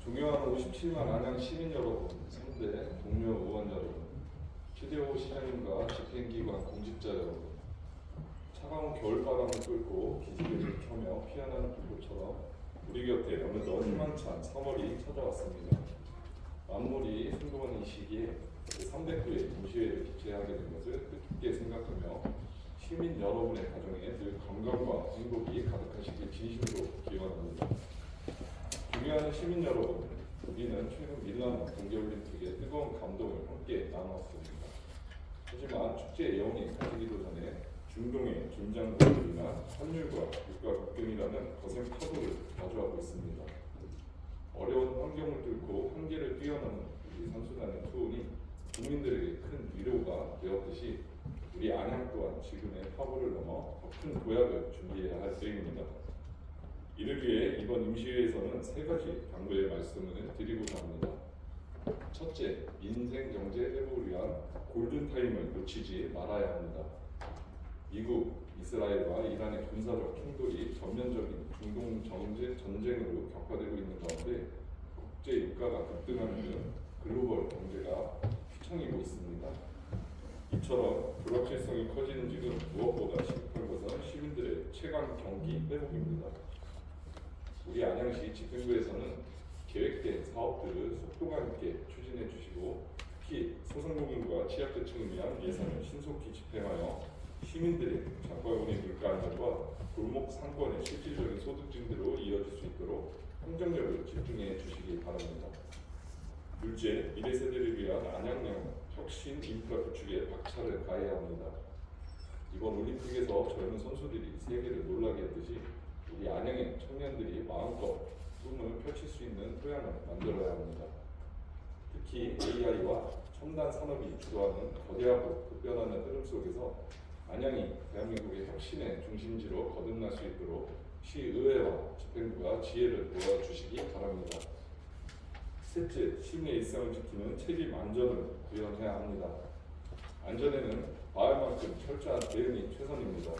존경하는 57만 안양 시민 여러분, 선대 동료 의원 여러분, 최대호 시장님과 집행기관 공직자 여러분, 차가운 겨울바람을 뚫고 기지개를 켜며 피어나는 불꽃처럼 우리 곁에 어느덧 희망찬 3월이 찾아왔습니다. 만물이 승부하는 이 시기에 309회 임시회를 개최하게 된 것을 뜻깊게 생각하며 시민 여러분의 가정에 늘 건강과 행복이 가득하시길 진심으로 기원합니다. 존경하는 시민 여러분, 우리는 최근 밀라노 동계올림픽의 뜨거운 감동을 함께 나누었습니다. 하지만 축제의 영이 가지기도 전에 중동의 긴장으로 인한 환율과 물가 급등이라는 거센 파도를 마주하고 있습니다. 어려운 환경을 뚫고 한계를 뛰어넘은 우리 선수단의 투혼이 국민들에게 큰 위로가 되었듯이 우리 안양 또한 지금의 파고를 넘어 더 큰 도약을 준비해야 할 때입니다. 이를 위해 이번 임시회에서는 세 가지 당부의 말씀을 드리고자 합니다. 첫째, 민생 경제 회복을 위한 골든타임을 놓치지 말아야 합니다. 미국, 이스라엘과 이란의 군사적 충돌이 전면적인 중동 전쟁으로 격화되고 있는 가운데 국제 유가가 급등하는 등 글로벌 경제가 휘청이고 있습니다. 이처럼 불확실성이 커지는 지금 무엇보다 시급한 것은 시민들의 최강 경기 회복입니다. 우리 안양시 집행부에서는 계획된 사업들을 속도감 있게 추진해 주시고 특히 소상공인과 취약계층을 위한 예산을 신속히 집행하여 시민들의 장바구니 물가 안정과 골목 상권의 실질적인 소득 증대로 이어질 수 있도록 행정력을 집중해 주시기 바랍니다. 둘째, 미래 세대를 위한 안양형 혁신 인프라 구축에 박차를 가해야 합니다. 이번 올림픽에서 젊은 선수들이 세계를 놀라게 했듯이 우리 안양의 청년들이 마음껏 꿈을 펼칠 수 있는 토양을 만들어야 합니다. 특히 AI와 첨단 산업이 주도하는 거대하고 급변하는 흐름 속에서 안양이 대한민국의 혁신의 중심지로 거듭날 수 있도록 시의회와 집행부가 지혜를 모아주시기 바랍니다. 셋째, 시민의 일상을 지키는 책임 안전을 구현해야 합니다. 안전에는 마을만큼 철저한 대응이 최선입니다.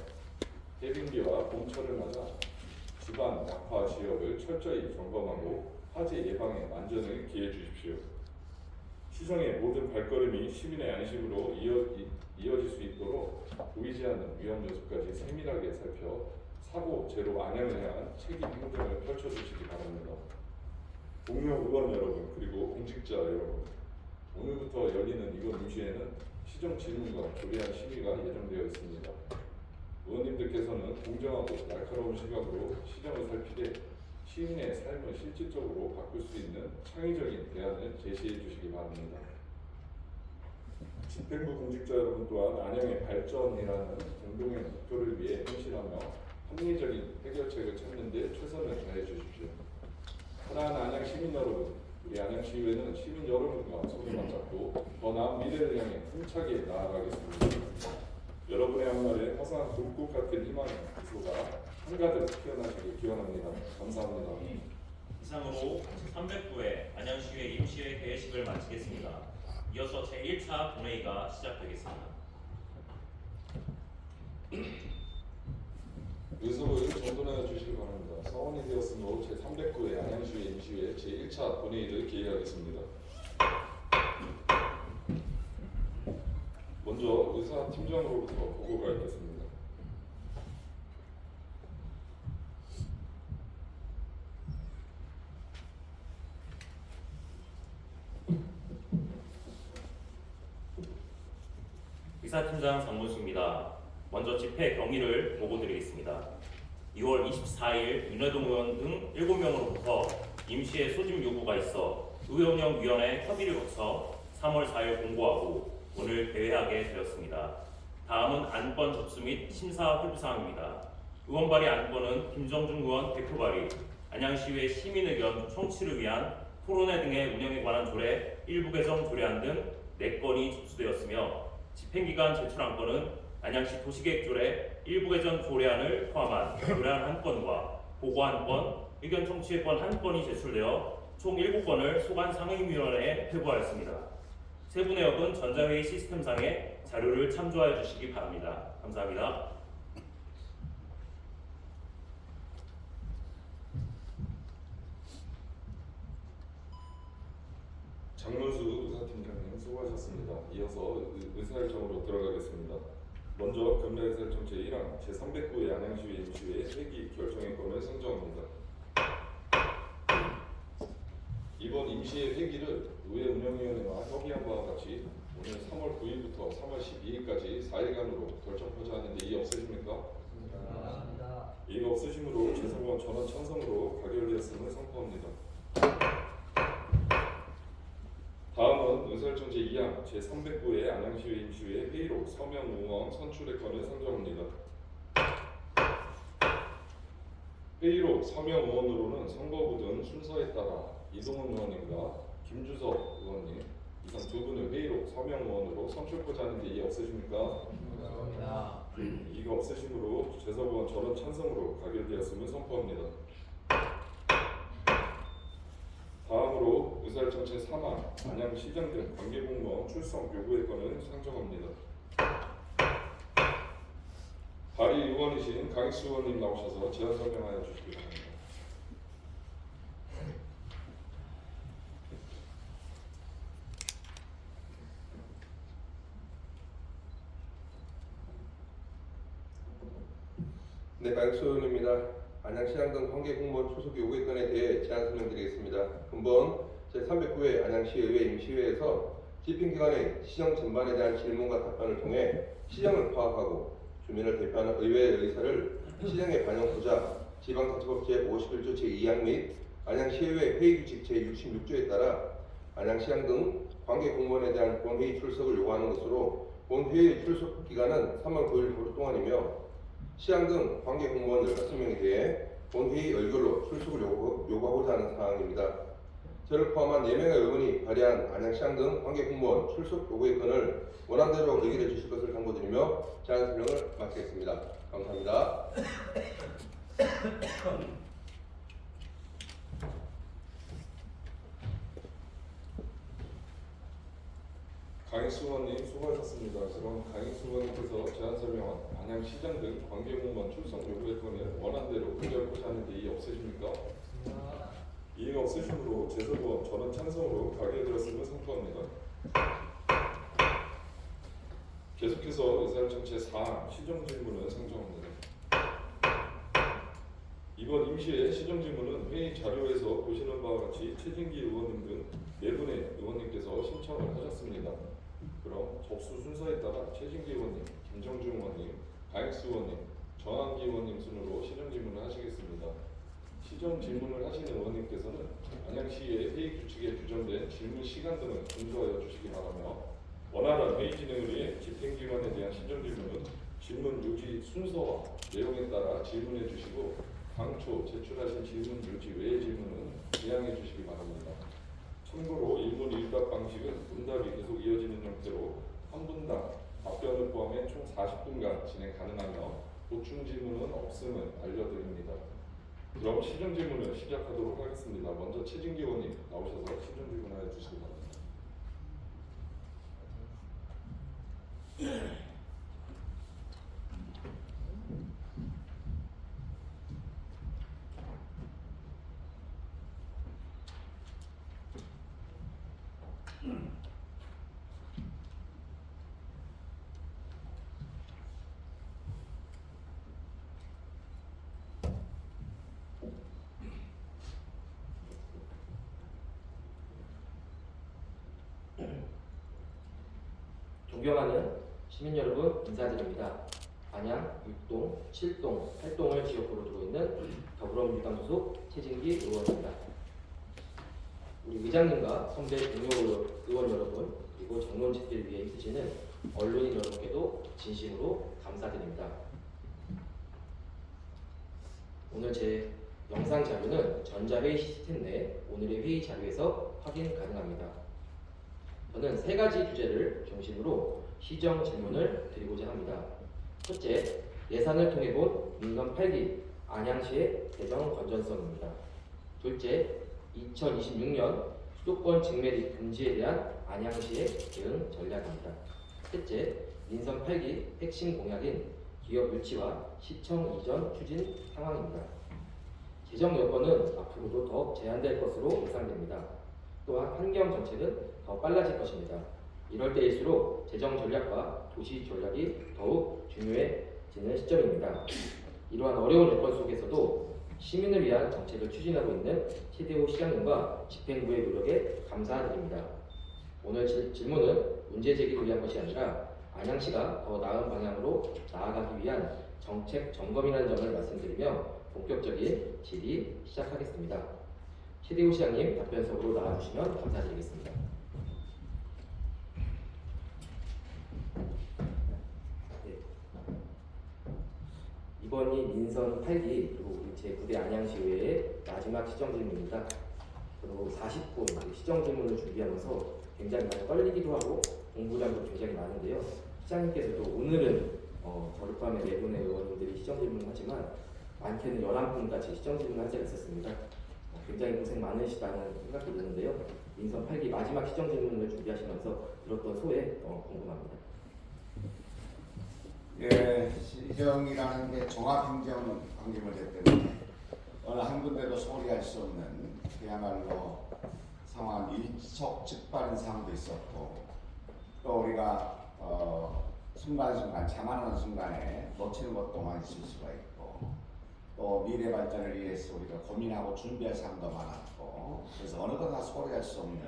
해빙기와 봄철을 맞아 집안 약화 지역을 철저히 점검하고 화재 예방에 만전을 기해 주십시오. 시정의 모든 발걸음이 시민의 안심으로 이어질 수 있도록 보이지 않는 위험 요소까지 세밀하게 살펴 사고 제로 안양을 향한 책임 행정을 펼쳐주시기 바랍니다. 동료 의원 여러분 그리고 공직자 여러분, 오늘부터 열리는 이번 임시회는 시정 질문과 조례안 심의가 예정되어 있습니다. 의원님들께서는 공정하고 날카로운 시각으로 시정을 살피되 시민의 삶을 실질적으로 바꿀 수 있는 창의적인 대안을 제시해 주시기 바랍니다. 집행부 공직자 여러분 또한 안양의 발전이라는 공동의 목표를 위해 헌신하며 합리적인 해결책을 찾는 데 최선을 다해 주십시오. 사랑하는 안양 시민 여러분, 우리 안양시의회는 시민 여러분과 손을 맞잡고 더 나은 미래를 향해 힘차게 나아가겠습니다. 여러분의 앞날에 화사한 불꽃 같은 희망의 미소가 한가득 피어나시길 기원합니다. 감사합니다. 이상으로 309회 안양시의회 임시회 개회식을 마치겠습니다. 이어서 제1차 본회의가 시작되겠습니다. 의석을 정돈해 주시기 바랍니다. 서원이 되었으므로 제309회 안양시의회 임시회 제1차 본회의를 개회하겠습니다. 먼저 의사팀장으로부터 보고가 있겠습니다. 의사팀장 장문수입니다. 먼저 집회 경위를 보고드리겠습니다. 2월 24일 윤회동 의원 등 7명으로부터 임시회 소집 요구가 있어 의원형위원회 협의를 거쳐 3월 4일 공고하고 오늘 개회하게 되었습니다. 다음은 안건 접수 및 심사 회부사항입니다. 의원 발의 안건은 김정중 의원 대표 발의, 안양시의회 시민의견 청취를 위한 토론회 등의 운영에 관한 조례, 일부 개정 조례안 등 4건이 접수되었으며 집행기관 제출 안건은 안양시 도시계획조례 일부 개정 조례안을 포함한 조례안 1건과 보고 1건, 의견 청취권 1건이 제출되어 총 7건을 소관 상임위원회에 회부하였습니다. 세부 내역은 전자회의 시스템상의 자료를 참조하여 주시기 바랍니다. 감사합니다. 장문수 의사팀장님 수고하셨습니다. 이어서 의사일정으로 들어가겠습니다. 먼저 금례의사일정 제1항 제309회 안양시의회 임시회 회기 결정의 건을 상정합니다. 이번 임시회 회기를 의회 운영위원회와 협의한 바와 같이 오늘 3월 9일부터 3월 12일까지 4일간으로 결정하자 하는데 이의 없으십니까? 맞습니다. 이의 없으시므로 재소건 전원 찬성으로 가결되었음을 선포합니다. 다음은 의사일정 제2항 제309회 안양시의회 임시회 회의로 서명 의원 선출의 건을 상정합니다. 회의로 서명 의원으로는 선거구 등 순서에 따라 이동훈 의원님과 김주석 의원님 이상 두 분을 회의로 서명 의원으로 선출하고자 하는데 이의 없으십니까? 맞습니다. 이가 없으시므로 재소건 전원 찬성으로 가결되었음을 선포합니다. 다음으로 의사일정 제3항 안양시장 등 관계공무원 출석 요구의 건을 상정합니다. 발의 의원이신 강익수 의원님 나오셔서 제안 설명하여 주시기 바랍니다. 네, 강익수 의원입니다. 안양시장 등 관계공무원 출석 요구의 건에 대해 제안 설명드리겠습니다. 근본 제309회 안양시의회 임시회에서 집행기관의 시정 전반에 대한 질문과 답변을 통해 시정을 파악하고 주민을 대표하는 의회의 의사를 시정에 반영하고자 지방자치법 제51조 제2항 및 안양시의회 회의규칙 제66조에 따라 안양시장 등 관계공무원에 대한 본회의 출석을 요구하는 것으로 본회의 출석 기간은 3월 9일 하루 동안이며 시장 등 관계공무원 15명에 대해 본회의 의결로 출석을 요구하고자 하는 사항입니다. 저를 포함한 4명의 의원이 발의한 안양시장 등 관계공무원 출석 요구의 건을 원안대로 의결해 주실 것을 당부드리며 제안 설명을 마치겠습니다. 감사합니다. 강익수 의원님 수고하셨습니다. 그럼 강익수 의원님께서 제안 설명한 안양시장 등 관계공무원 출석 요구의 건을 원안대로 의결하고자 하는데 이의 없으십니까? 이의가 없으시므로 재소건 전원 찬성으로 가결되었음을 선포합니다. 계속해서 의사일정 제4항 시정질문을 상정합니다. 이번 임시회 시정질문은 회의 자료에서 보시는 바와 같이 최진기 의원님 등 4분의 의원님께서 신청을 하셨습니다. 그럼 접수 순서에 따라 최진기 의원님, 김정중 의원님, 강익수 의원님, 정한기 의원님 순으로 시정질문을 하시겠습니다. 시정 질문을 하시는 의원님께서는 안양시의 회의 규칙에 규정된 질문 시간 등을 준수하여 주시기 바라며 원활한 회의 진행을 위해 집행기관에 대한 시정 질문은 질문 요지 순서와 내용에 따라 질문해 주시고 당초 제출하신 질문 요지 외의 질문은 지양해 주시기 바랍니다. 참고로 1문 1답 방식은 문답이 계속 이어지는 형태로 한 분당 답변을 포함해 총 40분간 진행 가능하며 보충 질문은 없음을 알려드립니다. 그럼 시정 질문을 시작하도록 하겠습니다. 먼저 최진기 의원님 나오셔서 시정 질문하여 주시기 바랍니다. 존경하는 시민 여러분 인사드립니다. 안양 6동, 7동, 8동을 지역구로 두고 있는 더불어민주당 소속 최진기 의원입니다. 우리 의장님과 선배 동료 의원 여러분 그리고 정론 집회를 위해 힘쓰시는 언론인 여러분께도 진심으로 감사드립니다. 오늘 제 영상 자료는 전자회의 시스템 내 오늘의 회의 자료에서 확인 가능합니다. 저는 3가지 주제를 중심으로 시정 질문을 드리고자 합니다. 첫째, 예산을 통해 본 민선 8기 안양시의 재정 건전성입니다. 둘째, 2026년 수도권 직매 및 금지에 대한 안양시의 대응 전략입니다. 셋째, 민선 8기 핵심 공약인 기업 유치와 시청 이전 추진 상황입니다. 재정 여건은 앞으로도 더 제한될 것으로 예상됩니다. 또한 환경 정책은 더 빨라질 것입니다. 이럴 때일수록 재정 전략과 도시 전략이 더욱 중요해지는 시점입니다. 이러한 어려운 여건 속에서도 시민을 위한 정책을 추진하고 있는 최대호 시장님과 집행부의 노력에 감사드립니다. 오늘 질문은 문제 제기를 위한 것이 아니라 안양시가 더 나은 방향으로 나아가기 위한 정책 점검이라는 점을 말씀드리며 본격적인 질의 시작하겠습니다. 최대호 시장님 답변석으로 나와주시면 감사드리겠습니다. 네. 이번이 민선 8기 그리고 제9대 안양시의회의 마지막 시정 질문입니다. 그리고 40분 시정 질문을 준비하면서 굉장히 많이 떨리기도 하고 공부량도 굉장히 많은데요. 시장님께서도 오늘은 저녁밤에 4분의 의원님들이 시정 질문을 하지만 많게는 11분까지 시정 질문을 한 적이 있었습니다. 굉장히 고생 많으시다는 생각이 드는데요. 민선 8기 마지막 시정 질문을 준비하시면서 들었던 소회 궁금합니다. 예, 시정이라는 게 종합행정 관계문제 때문에 어느 한 군데도 소홀히할 수 없는 그야말로 상황 일촉즉발인 상황도 있었고 또 우리가 순간순간 자만하는 순간에 놓치는 것도 많이 있을 수가 있고 또 미래 발전을 위해서 우리가 고민하고 준비할 사항도 많았고 그래서 어느 거나 소홀히할 수 없는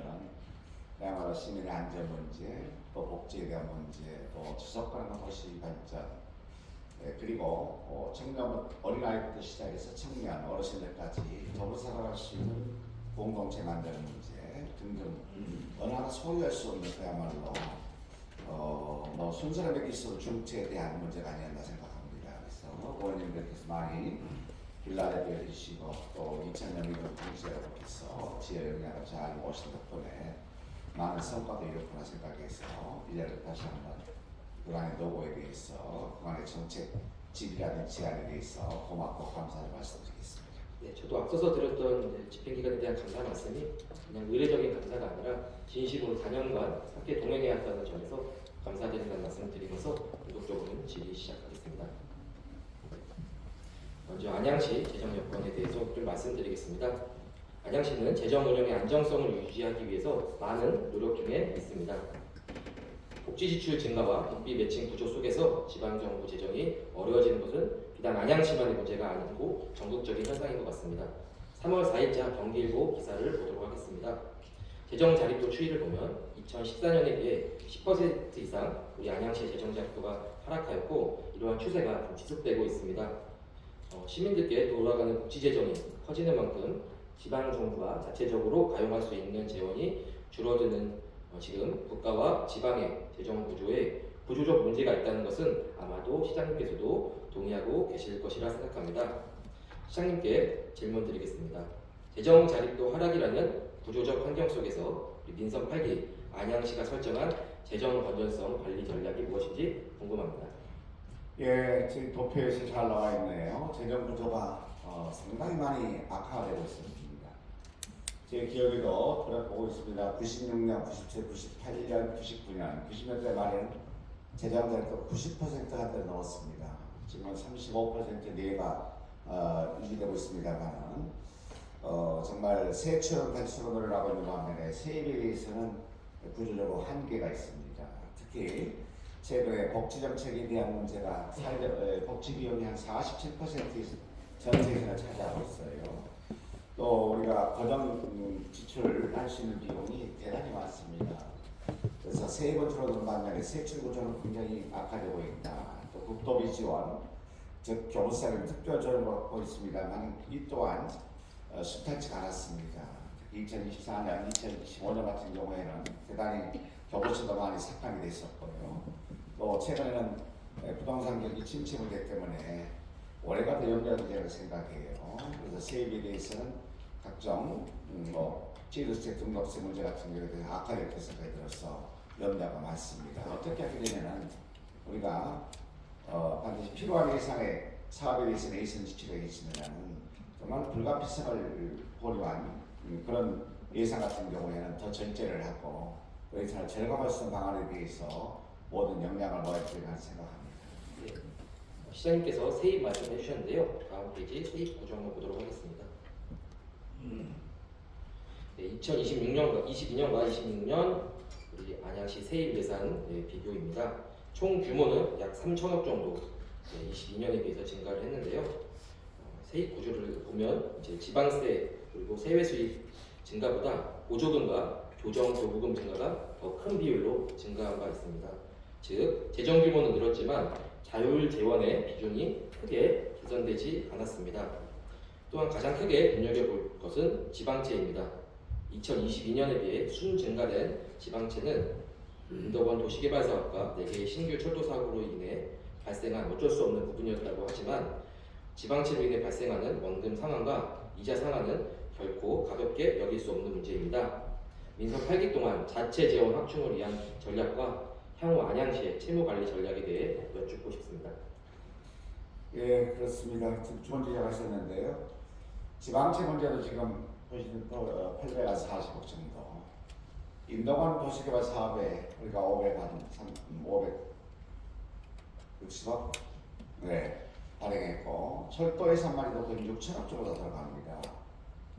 그야말로 시민의 안전 문제 또 복지에 대한 문제 또 지속가능한 도시 발전 그리고 청년 어린아이부터 시작해서 청년 어르신들까지 더불어 살아갈 수 있는 공동체 만드는 문제 등등 어느 하나 소홀히할 수 없는 그야말로 순서를 매길 수 없는 중체에 대한 문제가 아니었나 생각합니다. 그래서 의원님들께서 많이 빌라레비를 해주시고 또 2000년 이런 통치자로께서 지역 영향을 잘 모신 덕분에 많은 성과도 이뤘구나 생각해서 이 자리를 다시 한번 그간의 노고에 대해서 그간의 정책 질이라든지 제안에 대해서 고맙고 감사의 말씀드리겠습니다. 네, 저도 앞서서 드렸던 집행기관에 대한 감사 말씀이 그냥 의례적인 감사가 아니라 진심으로 4년간 함께 동행해왔다는 점에서 감사드린다는 말씀을 드리면서 본격적으로 질의 시작하겠습니다. 먼저 안양시 재정 여건에 대해서 좀 말씀드리겠습니다. 안양시는 재정 운영의 안정성을 유지하기 위해서 많은 노력 중에 있습니다. 복지 지출 증가와 국비 매칭 구조 속에서 지방정부 재정이 어려워지는 것은 비단 안양시만의 문제가 아니고 전국적인 현상인 것 같습니다. 3월 4일자 경기일보 기사를 보도록 하겠습니다. 재정 자립도 추이를 보면 2014년에 비해 10% 이상 우리 안양시의 재정 자립도가 하락하였고 이러한 추세가 좀 지속되고 있습니다. 시민들께 돌아가는 복지 재정이 커지는 만큼 지방정부가 자체적으로 가용할 수 있는 재원이 줄어드는 지금 국가와 지방의 재정 구조에 구조적 문제가 있다는 것은 아마도 시장님께서도 동의하고 계실 것이라 생각합니다. 시장님께 질문 드리겠습니다. 재정 자립도 하락이라는 구조적 환경 속에서 민선 8기 안양시가 설정한 재정 건전성 관리 전략이 무엇인지 궁금합니다. 예, 지금 도표에서 잘 나와 있네요. 재정 구조가 상당히 많이 악화되고 있습니다. 제 기억에도 돌아보고 있습니다. 96년, 97, 98년, 99년, 90년대 말에는 재정 자립도 90% 한데 넘었습니다. 지금은 35% 내가 유지되고 있습니다만은 정말 세처럼 단수로 늘어나고 있는 반면에 세입에 대해서는 구조적으로 한계가 있습니다. 특히 최근에 복지 정책에 대한 문제가 복지 비용이 한 47% 전체에서 차지하고 있어요. 또 우리가 고정 지출할 수 있는 비용이 대단히 많습니다. 그래서 세입은 줄어드는 반면에 세출 구조는 굉장히 악화되고 있다. 또 국도비 지원, 즉 교부세는 특별 지원을 받고 있습니다만 이 또한 순탄치가 않았습니다. 2024년, 2025년 같은 경우에는 대단히 교부세도 많이 삭감이 됐었고요. 또 최근에는 부동산 경기 침체 문제 때문에 올해가 더 염려되는 생각이에요. 그래서 세입에 대해서는 각종 지르세 등록세 문제 같은 경우에 대해서 악화될 생각이 들어서 염려가 많습니다. 어떻게 하게 되면은 우리가 반드시 필요한 예산의 사업에 대해서는 예산 지출이 있으면은 정말 불가피성을 보류한 그런 예산 같은 경우에는 더 절제를 하고 예산을 절감할 수 있는 방안에 대해서 모든 역량을 모아야 된다고 생각합니다. 네. 시장님께서 세입 말씀해 주셨는데요. 다음 페이지 세입 구조 한번 보도록 하겠습니다. 네, 2022년과 26년 우리 안양시 세입 예산 비교입니다. 총 규모는 약 3천억 정도 22년에 비해서 증가를 했는데요. 세입 구조를 보면 이제 지방세 그리고 세외 수입 증가보다 보조금과 교정 교부금 증가가 더 큰 비율로 증가한 바 있습니다. 즉 재정 규모는 늘었지만 자율 재원의 비중이 크게 개선되지 않았습니다. 또한 가장 크게 눈여겨볼 것은 지방채입니다. 2022년에 비해 순 증가된 지방채는 인덕원 도시개발사업과 4개의 신규 철도 사고로 인해 발생한 어쩔 수 없는 부분이었다고 하지만 지방채로 인해 발생하는 원금 상환과 이자 상환은 결코 가볍게 여길 수 없는 문제입니다. 민선 8기 동안 자체 재원 확충을 위한 전략과 향후 안양시의 채무 관리 전략에 대해 여쭙고 싶습니다. 예, 그렇습니다. 지금 좋은 지적하셨는데요. 지방채 문제도 지금 보시는 또 840억 정도. 인덕원 도시개발 사업에 우리가 560억 발행했고 철도 예산만이도 거의 6천억 정도 들어갑니다.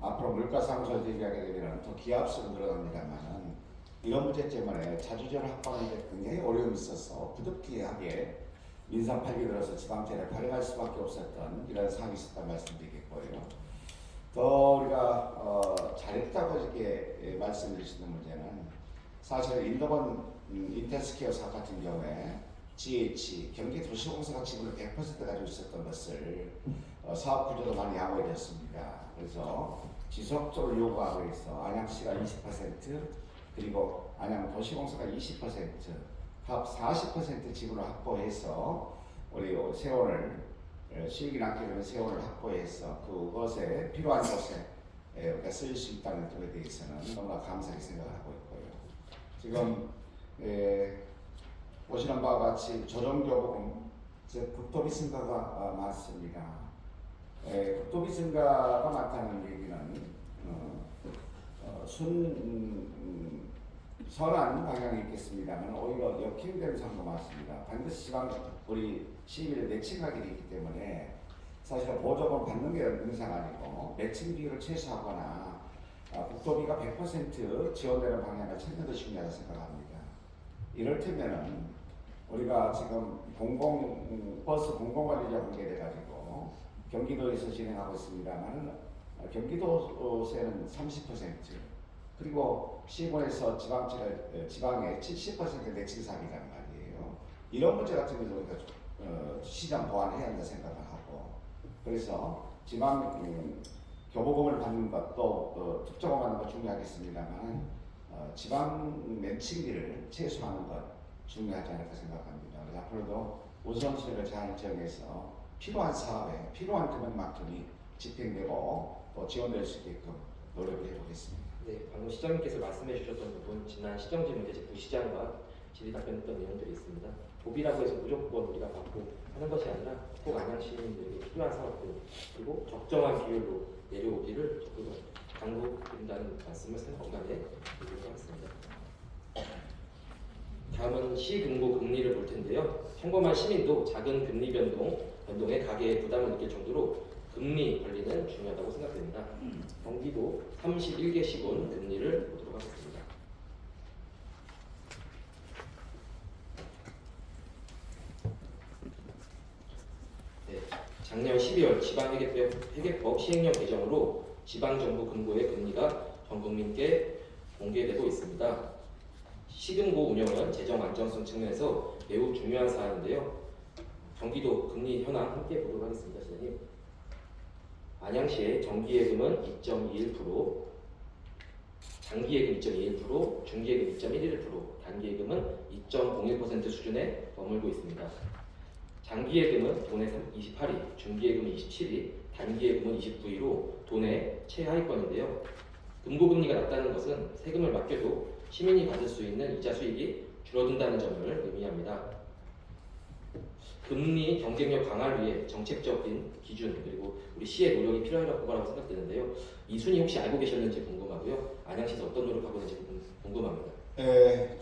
앞으로 물가 상승을 대비하게 되면 더 기하급수로 늘어납니다만은 이런 문제 때문에 자주적으로 확보하는 데 굉장히 어려움이 있어서 부득이하게 민상 8기 들어서 지방채를 발행할 수밖에 없었던 이런 상황이 있었다는 말씀드리겠고요. 더 우리가 잘했다고 이렇게 말씀드릴 수 있는 문제는 사실 인덕원 인텔스퀘어 사업 같은 경우에 GH 경기도시공사가 지분을 100% 가지고 있었던 것을 사업 구조도 많이 양호해졌습니다. 그래서 지속적으로 요구하고 있어 안양시가 20% 그리고 안양도시공사가 20% 합 40% 지분을 확보해서 우리 세원을 수익이 남게 되면 세원을 확보해서 그것에 필요한 곳에 우리가 쓸 수 있다는 점에 대해서는 너무나 감사하게 생각하고 있고요. 지금 보시는 바와 같이 조정교부금 국토비 증가가 많습니다. 국토비 증가가 많다는 얘기는 선한 방향이 있겠습니다만 오히려 역행되는 상황도 많습니다. 반드시 지방 우리 시민을 매칭하게 되기 때문에 사실 보조금 받는 게 능상 아니고 매칭 비율을 최소화하거나 국토비가 100% 지원되는 방향을 찾는 것이 중요하다고 생각합니다. 이를테면은 우리가 지금 버스 공공관리자 관계돼 가지고 경기도에서 진행하고 있습니다만은 경기도세는 30% 그리고 시군에서 지방에 70% 내친 사업이란 말이에요. 이런 문제 같은 경우도 우리가 시장 보완해야 한다 생각을 하고 그래서 지방 교부금을 받는 것도 특정을 받는 것 중요하겠습니다만 지방 매칭비를 최소화하는 것 중요하지 않을까 생각합니다. 그래서 앞으로도 우선순위를 잘 정해서 필요한 사업에 필요한 금액만큼이 집행되고 또 지원될 수 있게끔 노력을 해보겠습니다. 네, 방금 시장님께서 말씀해 주셨던 부분 지난 시정질문제 부시장과 질의 답변했던 내용들이 있습니다. 도비라고 해서 무조건 우리가 받고 하는 것이 아니라 꼭 안양 시민들에게 필요한 사업들 그리고 적정한 비율로 내려오기를 적극 당부드린다는 말씀을 생각하게 드리도록 하겠습니다. 다음은 시금고 금리를 볼 텐데요. 평범한 시민도 작은 금리 변동에 가계의 부담을 느낄 정도로 금리 관리는 중요하다고 생각됩니다. 경기도 31개 시군 금리를 보도록 하겠습니다. 네, 작년 12월 지방회계법 시행령 개정으로 지방정부 금고의 금리가 전 국민께 공개되고 있습니다. 시금고 운영은 재정 안정성 측면에서 매우 중요한 사안인데요. 경기도 금리 현황 함께 보도록 하겠습니다. 시장님. 안양시의 정기예금은 2.21%, 장기예금 2.21%, 중기예금 2.11%, 단기예금은 2.01% 수준에 머물고 있습니다. 장기예금은 돈의 28위, 중기예금은 27위, 단기예금은 29위로 돈의 최하위권인데요. 금고금리가 낮다는 것은 세금을 맡겨도 시민이 받을 수 있는 이자 수익이 줄어든다는 점을 의미합니다. 금리 경쟁력 강화를 위해 정책적인 기준 그리고 우리 시의 노력이 필요하다고 거라고 생각되는데요. 이 순위 혹시 알고 계셨는지 궁금하고요. 안양시에서 어떤 노력하고 있는지 궁금합니다.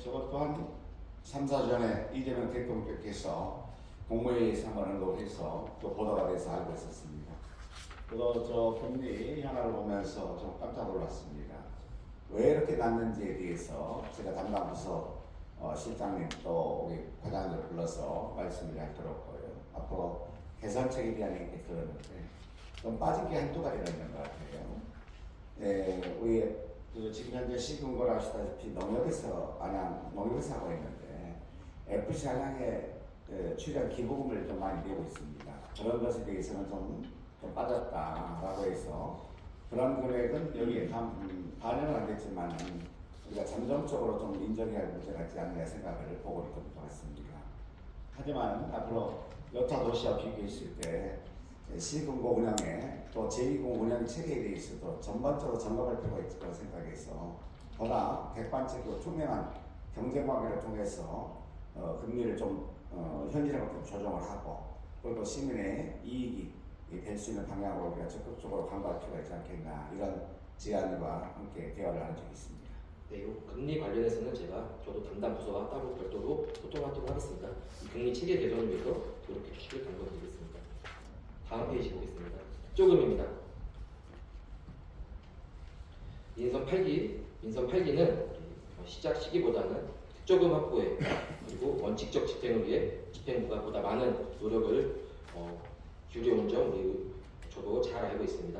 저것도 한 3, 4주 전에 이재명 대통령께서 국무회의 상관을 해서 또 보도가 돼서 알고 있었습니다. 그래서 저 금리 현황을 보면서 좀 깜짝 놀랐습니다. 왜 이렇게 났는지에 대해서 제가 담당 부서 실장님 또 우리 과장님을 불러서 말씀을 잘 들었고요. 앞으로 개선책에 대한 얘기 들었는데 좀 빠진 게 한두 가지가 있는 것 같아요. 우리 지금 현재 시군고를 아시다시피 농협에서 농협에서 하고 있는데 FC 안양에 출연 기부금을 좀 많이 내고 있습니다. 그런 것에 대해서는 좀 빠졌다라고 해서 그런 금액은 여기에 반영은 안 됐지만 우리가 잠정적으로 좀 인정해야 할 문제가 있지 않느냐 생각을 보고 있던 것 같습니다. 하지만 앞으로 여타 도시와 비교했을 때 시군고 운영에 또 제2공 운영 체계에 대해서도 전반적으로 점검할 필요가 있을 거라 생각해서 보다 객관적이고 투명한 경쟁 관계를 통해서 금리를 좀 현실하고 조정을 하고 그리고 시민의 이익이 될 수 있는 방향으로 우리가 적극적으로 강구할 필요가 있지 않겠나 이런 제안과 함께 대화를 한 적이 있습니다. 네, 요 금리 관련해서는 저도 담당 부서와 따로 별도로 소통하도록 하겠습니다. 이 금리 체계 개선을 위해서 노력해 주시길 당부드리겠습니다. 다음 페이지 보겠습니다. 특조금입니다. 민선 8기는 시작 시기보다는 특조금 확보에 그리고 원칙적 집행을 위해 집행부가 보다 많은 노력을 기울여온 점 저도 잘 알고 있습니다.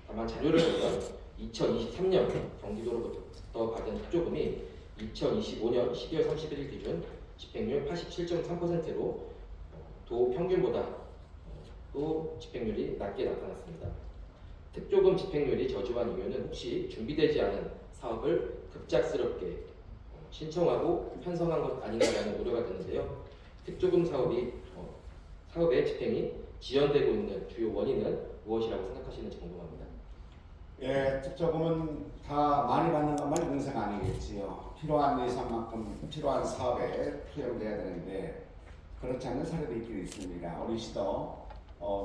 다만 자료를 보면 2023년 경기도로부터 받은 특조금이 2025년 12월 31일 기준 집행률 87.3%로 도 평균보다 또 집행률이 낮게 나타났습니다. 특조금 집행률이 저조한 이유는 혹시 준비되지 않은 사업을 급작스럽게 신청하고 편성한 것 아닌가라는 우려가 드는데요. 특조금 사업의 집행이 지연되고 있는 주요 원인은 무엇이라고 생각하시는지 궁금합니다. 특조금은 다 많이 받는 것만 인생 아니겠지요. 필요한 예산만큼 필요한 사업에 투여돼야 되는데 그렇지 않는 사례도 있긴 있습니다. 우리 시도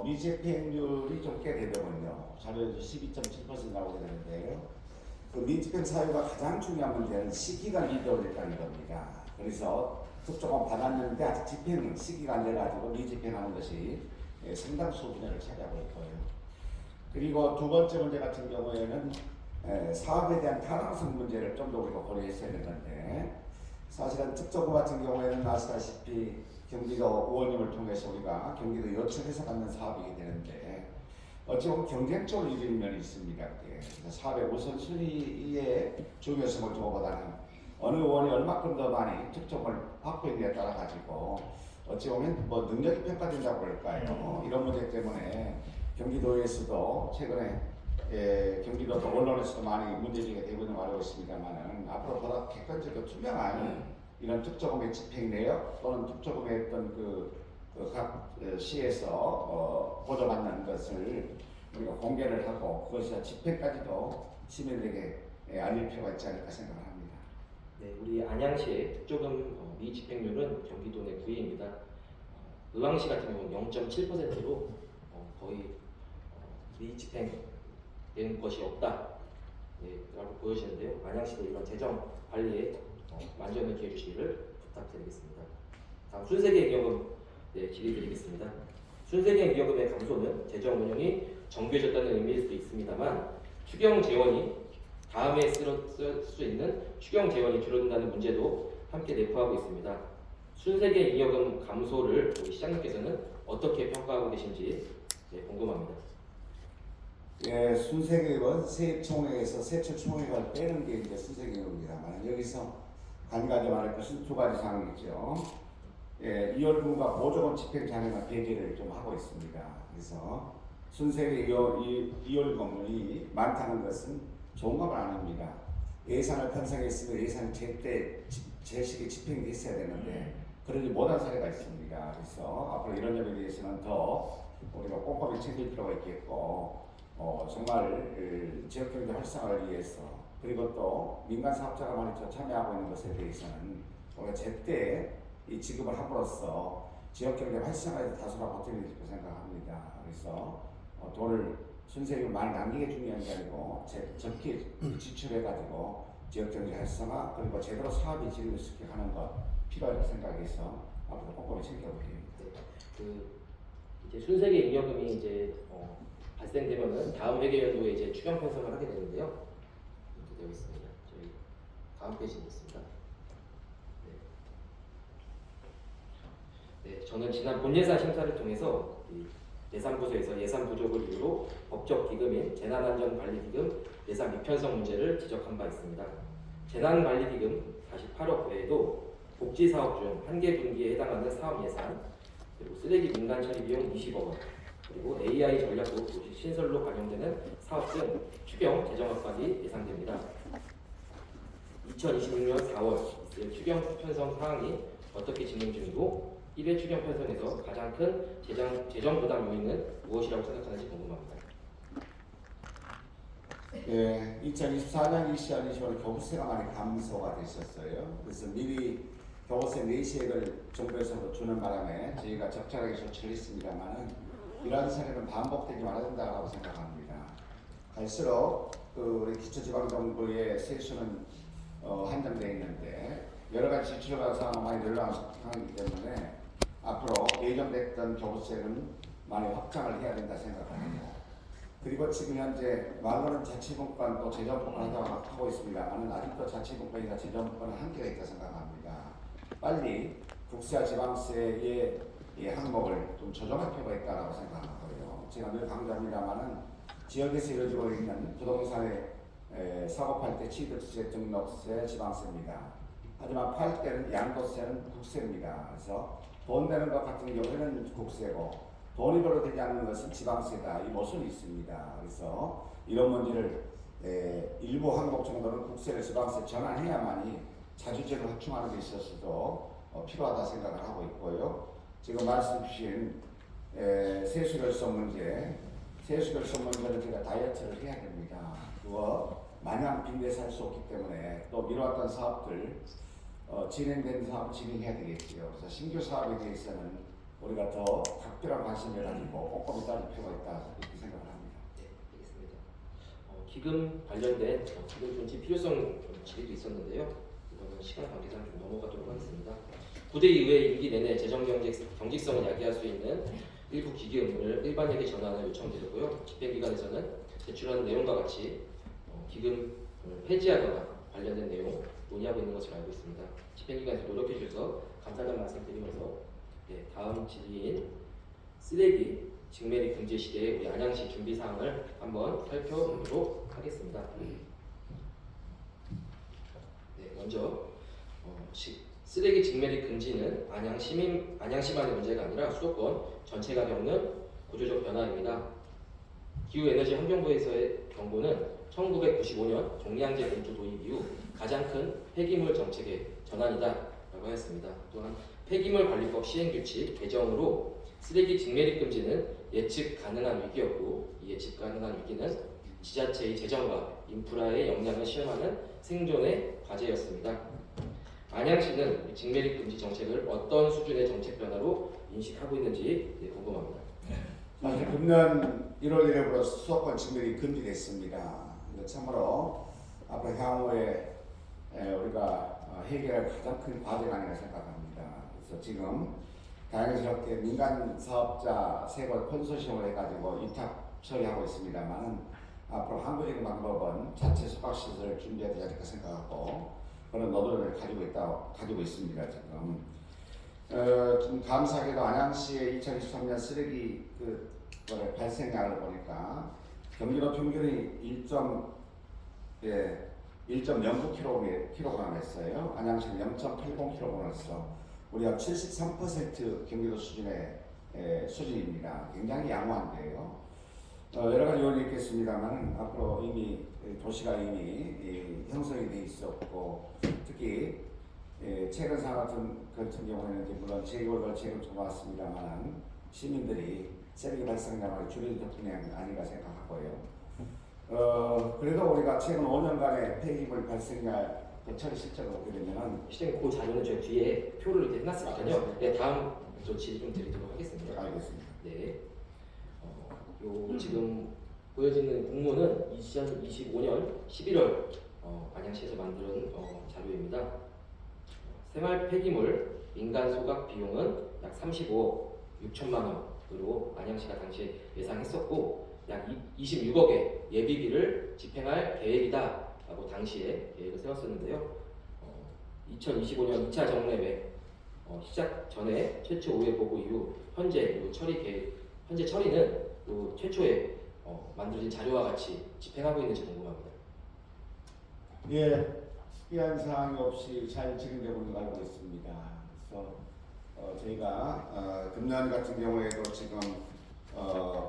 미집행률이 좀 꽤 되더군요. 자료에서 12.7% 나오게 되는데요. 그 미집행 사유가 가장 중요한 문제는 시기가 미뤄졌다는 겁니다. 그래서 특조금 받았는데 아직 집행 시기가 안 돼가지고 미집행하는 것이 상당수 분야를 차지하고 있고요. 그리고 두 번째 문제 같은 경우에는 사업에 대한 타당성 문제를 좀 더 우리가 고려했어야 되는데 사실은 특조금 같은 경우에는 아시다시피 경기도 의원님을 통해서 우리가 경기도 요청해서 받는 사업이게 되는데 어찌 보면 경쟁적으로 이루어진 면이 있습니다. 그래서 사업의 우선순위의 중요성을 두고보다는 어느 의원이 얼마큼 더 많이 특조금을 확보했느냐에 따라 가지고 어찌 보면 뭐 능력이 평가된다고 그럴까요? 이런 문제 때문에 경기도에서도 최근에 경기도도 언론에서도 많이 문제제기가 되고 있는 걸 알고 있습니다만은 앞으로 보다 객관적이고 투명한 이런 특조금의 집행 내역 또는 특조금의 어떤 각 시에서 보조받는 것을 우리가 공개를 하고 그것이 집행까지도 시민들에게 알릴 필요가 있지 않을까 생각을 합니다. 네, 우리 안양시의 특조금 미집행률은 경기도 내 9위입니다. 의왕시 같은 경우는 0.7%로 거의 미집행된 것이 없다 라고 보여지는데요. 안양시도 이런 재정 관리에 만전을 기해 주시기를 부탁드리겠습니다. 다음 순세계 기여금 질의드리겠습니다. 순세계 기여금의 감소는 재정 운영이 정교해졌다는 의미일 수도 있습니다만 추경 재원이 다음에 쓸 수 있는 추경 재원이 줄어든다는 문제도 함께 내포하고 있습니다. 순세계 기여금 감소를 우리 시장님께서는 어떻게 평가하고 계신지 궁금합니다. 순세계획은 세입총액에서 세출 총액을 빼는 게 이제 순세계획입니다만 여기서 한 가지 말할 것은 두 가지 사항이죠. 이월금과 보조금 집행 잔액을 배제를 좀 하고 있습니다. 그래서 순세계 이월금이 많다는 것은 좋은 건 아닙니다. 예산을 편성했으면 예산이 제때 제시기 집행이 됐어야 되는데 그러지 못한 사례가 있습니다. 그래서 앞으로 이런 점에 대해서는 더 우리가 꼼꼼히 챙길 필요가 있겠고 정말 지역경제 활성화를 위해서 그리고 또 민간 사업자가 많이 참여하고 있는 것에 대해서는 우리가 제때 이 지급을 함으로써 지역경제 활성화에 다소가 보탬이 될 거라고 생각합니다. 그래서 돈을 순세율 많이 남기게 중요한 게 아니고 적게 지출해가지고 지역경제 활성화 그리고 제대로 사업이 진행을 쉽게 하는 것 필요하다고 생각해서 앞으로 꼼꼼히 챙겨보겠습니다. 이제 순세계 잉여금이 이제 발생되면은 다음 회계연도에 이제 추경 편성을 하게 되는데요. 이렇게 되어 있습니다. 다음 페이지에 있습니다. 네, 저는 지난 본예산 심사를 통해서 이 예산부서에서 예산 부족을 이유로 법적 기금인 재난안전관리기금 예산 미편성 문제를 지적한 바 있습니다. 재난관리기금 48억 외에도 복지사업 중 한 개 분기에 해당하는 사업 예산, 그리고 쓰레기 민간 처리 비용 20억 원, 그리고 AI 전략국 도시 신설로 반영되는 사업 등 추경 재정 압박이 예상됩니다. 2026년 4월 있을 추경 편성 사항이 어떻게 진행 중이고 1회 추경 편성에서 가장 큰 재정 부담 요인은 무엇이라고 생각하는지 궁금합니다. 예, 2024년, 2025년 교부세가 많이 감소가 됐었어요. 그래서 미리 교부세 내시액을 정부에서 주는 바람에 저희가 적절하게 조치를 했습니다만은 이러한 사례는 반복되지 말아야 된다고 생각합니다. 갈수록 우리 기초지방정부의 세수는 한정되어 있는데 여러 가지 지출과 사항이 많이 늘어나는 상황이기 때문에 앞으로 예정됐던 교부세는 많이 확장을 해야 된다 생각합니다. 그리고 지금 현재 말로는 자치분권 또 재정분권 하고 있습니다만 아직도 자치분권이나 재정분권은 한계가 있다 생각합니다. 빨리 국세와 지방세의 항목을 좀 조정할 필요가 있다고 생각하고요. 제가 늘 강조합니다만은 지역에서 이루어지고 있는 부동산의 사고 팔 때 취득세, 등록세, 지방세입니다. 하지만 팔 때는 양도세는 국세입니다. 그래서 돈 되는 것 같은 경우에는 국세고 돈이 별로 되지 않는 것은 지방세다. 이 모순이 있습니다. 그래서 이런 문제를 일부 항목 정도는 국세를 지방세 전환해야만이 자주제를 확충하는 데 있어서도 필요하다 생각을 하고 있고요. 지금 말씀 주신 세수결손 문제는 제가 다이어트를 해야 됩니다. 그거 마냥 빈대서 할 수 없기 때문에 또 미뤄왔던 사업들 진행된 사업 진행해야 되겠지요. 그래서 신규 사업에 대해서는 우리가 더 각별한 관심을 가지고 꼼꼼히 따질 필요가 있다 이렇게 생각을 합니다. 네, 알겠습니다. 기금 관련된 기금 존치 필요성 질의도 있었는데요. 이거는 시간 관계상 좀 넘어가도록 하겠습니다. 9대 이후에 임기 내내 재정 경직성을 야기할 수 있는 일부 기금을 일반에게 전환을 요청드렸고요. 집행기관에서는 제출한 내용과 같이 기금을 폐지하거나 관련된 내용 논의하고 있는 것으로 알고 있습니다. 집행기관에서 노력해 주셔서 감사하다는 말씀드리면서 다음 질의인 쓰레기 직매리 금지 시대의 우리 안양시 준비 사항을 한번 살펴보도록 하겠습니다. 먼저 쓰레기 직매리 금지는 안양시만의 문제가 아니라 수도권 전체가 겪는 구조적 변화입니다. 기후에너지 환경부에서의 경고는 1995년 종량제 봉투 도입 이후 가장 큰 폐기물 정책의 전환이다라고 하였습니다. 또한 폐기물관리법 시행규칙 개정으로 쓰레기 직매립 금지는 예측 가능한 위기였고 이 예측 가능한 위기는 지자체의 재정과 인프라의 역량을 시험하는 생존의 과제였습니다. 안양시는 직매립 금지 정책을 어떤 수준의 정책 변화로 인식하고 있는지 궁금합니다. 사실 금년 1월 1일부터 수도권 직매립이 금지됐습니다. 참으로 앞으로 향후에 우리가 해결할 가장 큰 과제가 아닌가 생각합니다. 그래서 지금 다행스럽게 민간 사업자 세번 컨소시엄을 해가지고 위탁 처리하고 있습니다만은 앞으로 항구적인 방법은 자체 소각시설을 준비해야 되지 않을까 생각하고 그런 노력을 가지고 있습니다. 지금 좀 감사하게도 안양시의 2023년 쓰레기 발생량을 보니까 경기도 평균이 1.09kg였어요. 안양시는 0.80kg였어. 우리가 73% 경기도 수준의 수준입니다. 굉장히 양호한데요. 여러 가지 요인이 있겠습니다만 앞으로 이미 도시가 이미 형성이 돼 있었고 특히 최근 상황 같은 경우에는 물론 재개월 정책을 들어왔습니다만 시민들이 쓰레기 발생량을 줄이는 덕분이 아닌가 생각하고요. 그래도 우리가 최근 5년간의 폐기물 발생량 처리 실적을 보게 되면은 시장님 그 자료는 저희 뒤에 표를 이렇게 해놨으니까요. 다음 질의 좀 드리도록 하겠습니다. 알겠습니다. 네. 지금 보여지는 공모는 2025년 11월 안양시에서 만든 자료입니다. 생활 폐기물 민간 소각 비용은 약 35억 6천만 원으로 안양시가 당시에 예상했었고 약 26억의 예비비를 집행할 계획이다라고 당시에 계획을 세웠었는데요. 2025년 2차 정례회 시작 전에 최초 5회 보고 이후 현재 처리는 최초에 만들어진 자료와 같이 집행하고 있는지 궁금합니다. 예, 특이한 사항이 없이 잘 진행되고 있는 걸 알고 있습니다. 그래서 저희가 금년 같은 경우에도 지금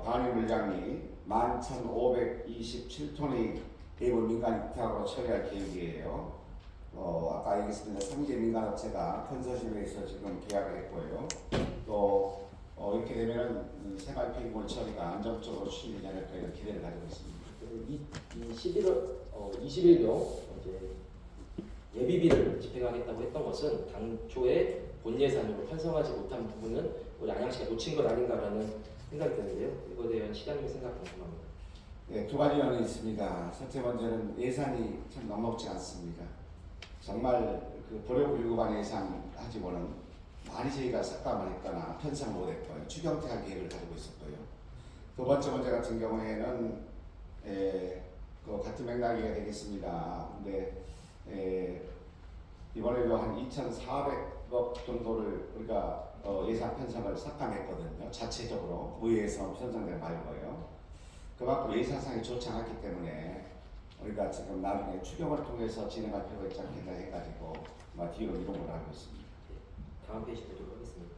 반입 물량이 11,527톤이 대부분 민간 위탁으로 처리할 계획이에요. 아까 얘기했습니다. 3개 민간업체가 컨소시엄에서 지금 계약을 했고요. 또 이렇게 되면은 생활 폐기물 처리가 안정적으로 추진되지 않을까 이런 기대를 가지고 있습니다. 이 11월 21명 이제 예비비를 집행하겠다고 했던 것은 당초에 본 예산으로 편성하지 못한 부분은 우리 안양시가 놓친 것 아닌가라는 생각이 드는데요. 이거에 대한 시장님의 생각 궁금합니다. 네, 두 가지 면이 있습니다. 첫째 번째는 예산이 참 넉넉지 않습니다. 정말 그 보려고 일구반 예산 가지고는 많이 저희가 삭감을 했거나 편성 못했고요. 추경태할 계획을 가지고 있었고요. 두 번째 문제 같은 경우에는 그 같은 맥락이가 되겠습니다. 근데 이번에도 한 2,400억 정도를 우리가 예산 편성을 삭감했거든요. 자체적으로 의회에서 편성된 말고요. 그만큼 예산상이 좋지 않았기 때문에 우리가 지금 나중에 추경을 통해서 진행할 필요가 있지 않겠나 해가지고 뒤로 이런 걸 알고 있습니다. 다음 페이지 보도록 하겠습니다.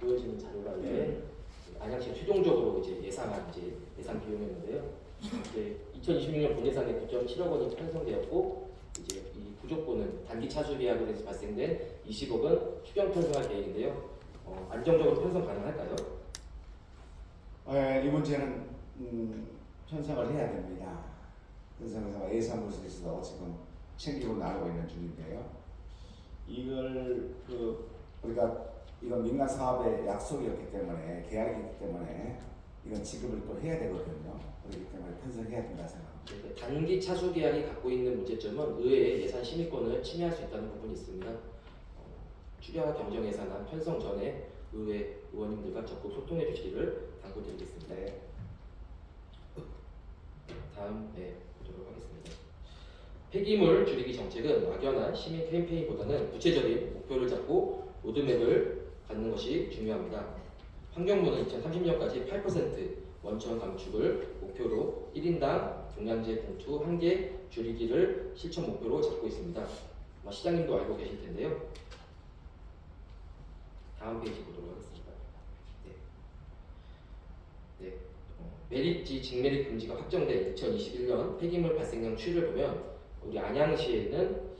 보여지는 자료가 이제 안양시가 최종적으로 이제 예상한 예산 비용이었는데요. 이제 2026년 본 예산에 9.7억 원이 편성되었고 이제 이 부족분은 단기 차수 계약으로 해서 발생된 20억은 추경 편성할 계획인데요. 안정적으로 편성 가능할까요? 이 문제는 편성을 해야 됩니다. 편성에서 예산부에서 지금 챙기고 나가고 있는 중인데요. 이걸 우리가 이건 민간 사업의 약속이었기 때문에 계약이기 때문에 이건 지급을 또 해야 되거든요. 그렇기 때문에 편성해야 된다 생각합니다. 단기 차수 계약이 갖고 있는 문제점은 의회의 예산 심의권을 침해할 수 있다는 부분이 있습니다. 추경 경정 예산안 편성 전에 의회 의원님들과 적극 소통해 주시기를 당부드리겠습니다. 네. 다음 보도록 하겠습니다. 폐기물 줄이기 정책은 막연한 시민 캠페인보다는 구체적인 목표를 잡고 로드맵을 갖는 것이 중요합니다. 환경부는 2030년까지 8% 원천 감축을 목표로 1인당 종량제 봉투 1개 줄이기를 실천 목표로 잡고 있습니다. 아마 시장님도 알고 계실 텐데요. 다음 페이지 보도록 하겠습니다. 매립지 직매립 금지가 확정된 2021년 폐기물 발생량 추이를 보면 우리 안양시에는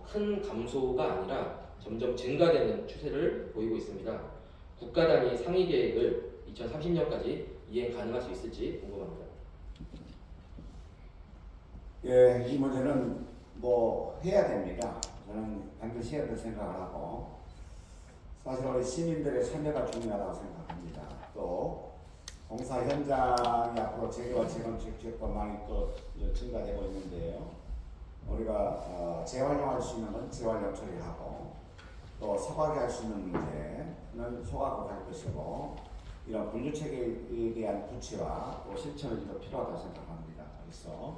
큰 감소가 아니라 점점 증가되는 추세를 보이고 있습니다. 국가 단위 상위 계획을 2030년까지 이행 가능할 수 있을지 궁금합니다. 예, 이 문제는 해야 됩니다. 저는 반드시 해야 된다고 생각을 하고 사실 우리 시민들의 참여가 중요하다고 생각합니다. 또 공사 현장이 앞으로 재개발 재건축 지역도 많이 또 증가되고 있는데요. 우리가 재활용할 수 있는 건 재활용 처리하고 또 소각이 할 수 있는 문제는 소각을 할 것이고 이런 분류 체계에 대한 구체화 또 실천이 더 필요하다고 생각합니다. 그래서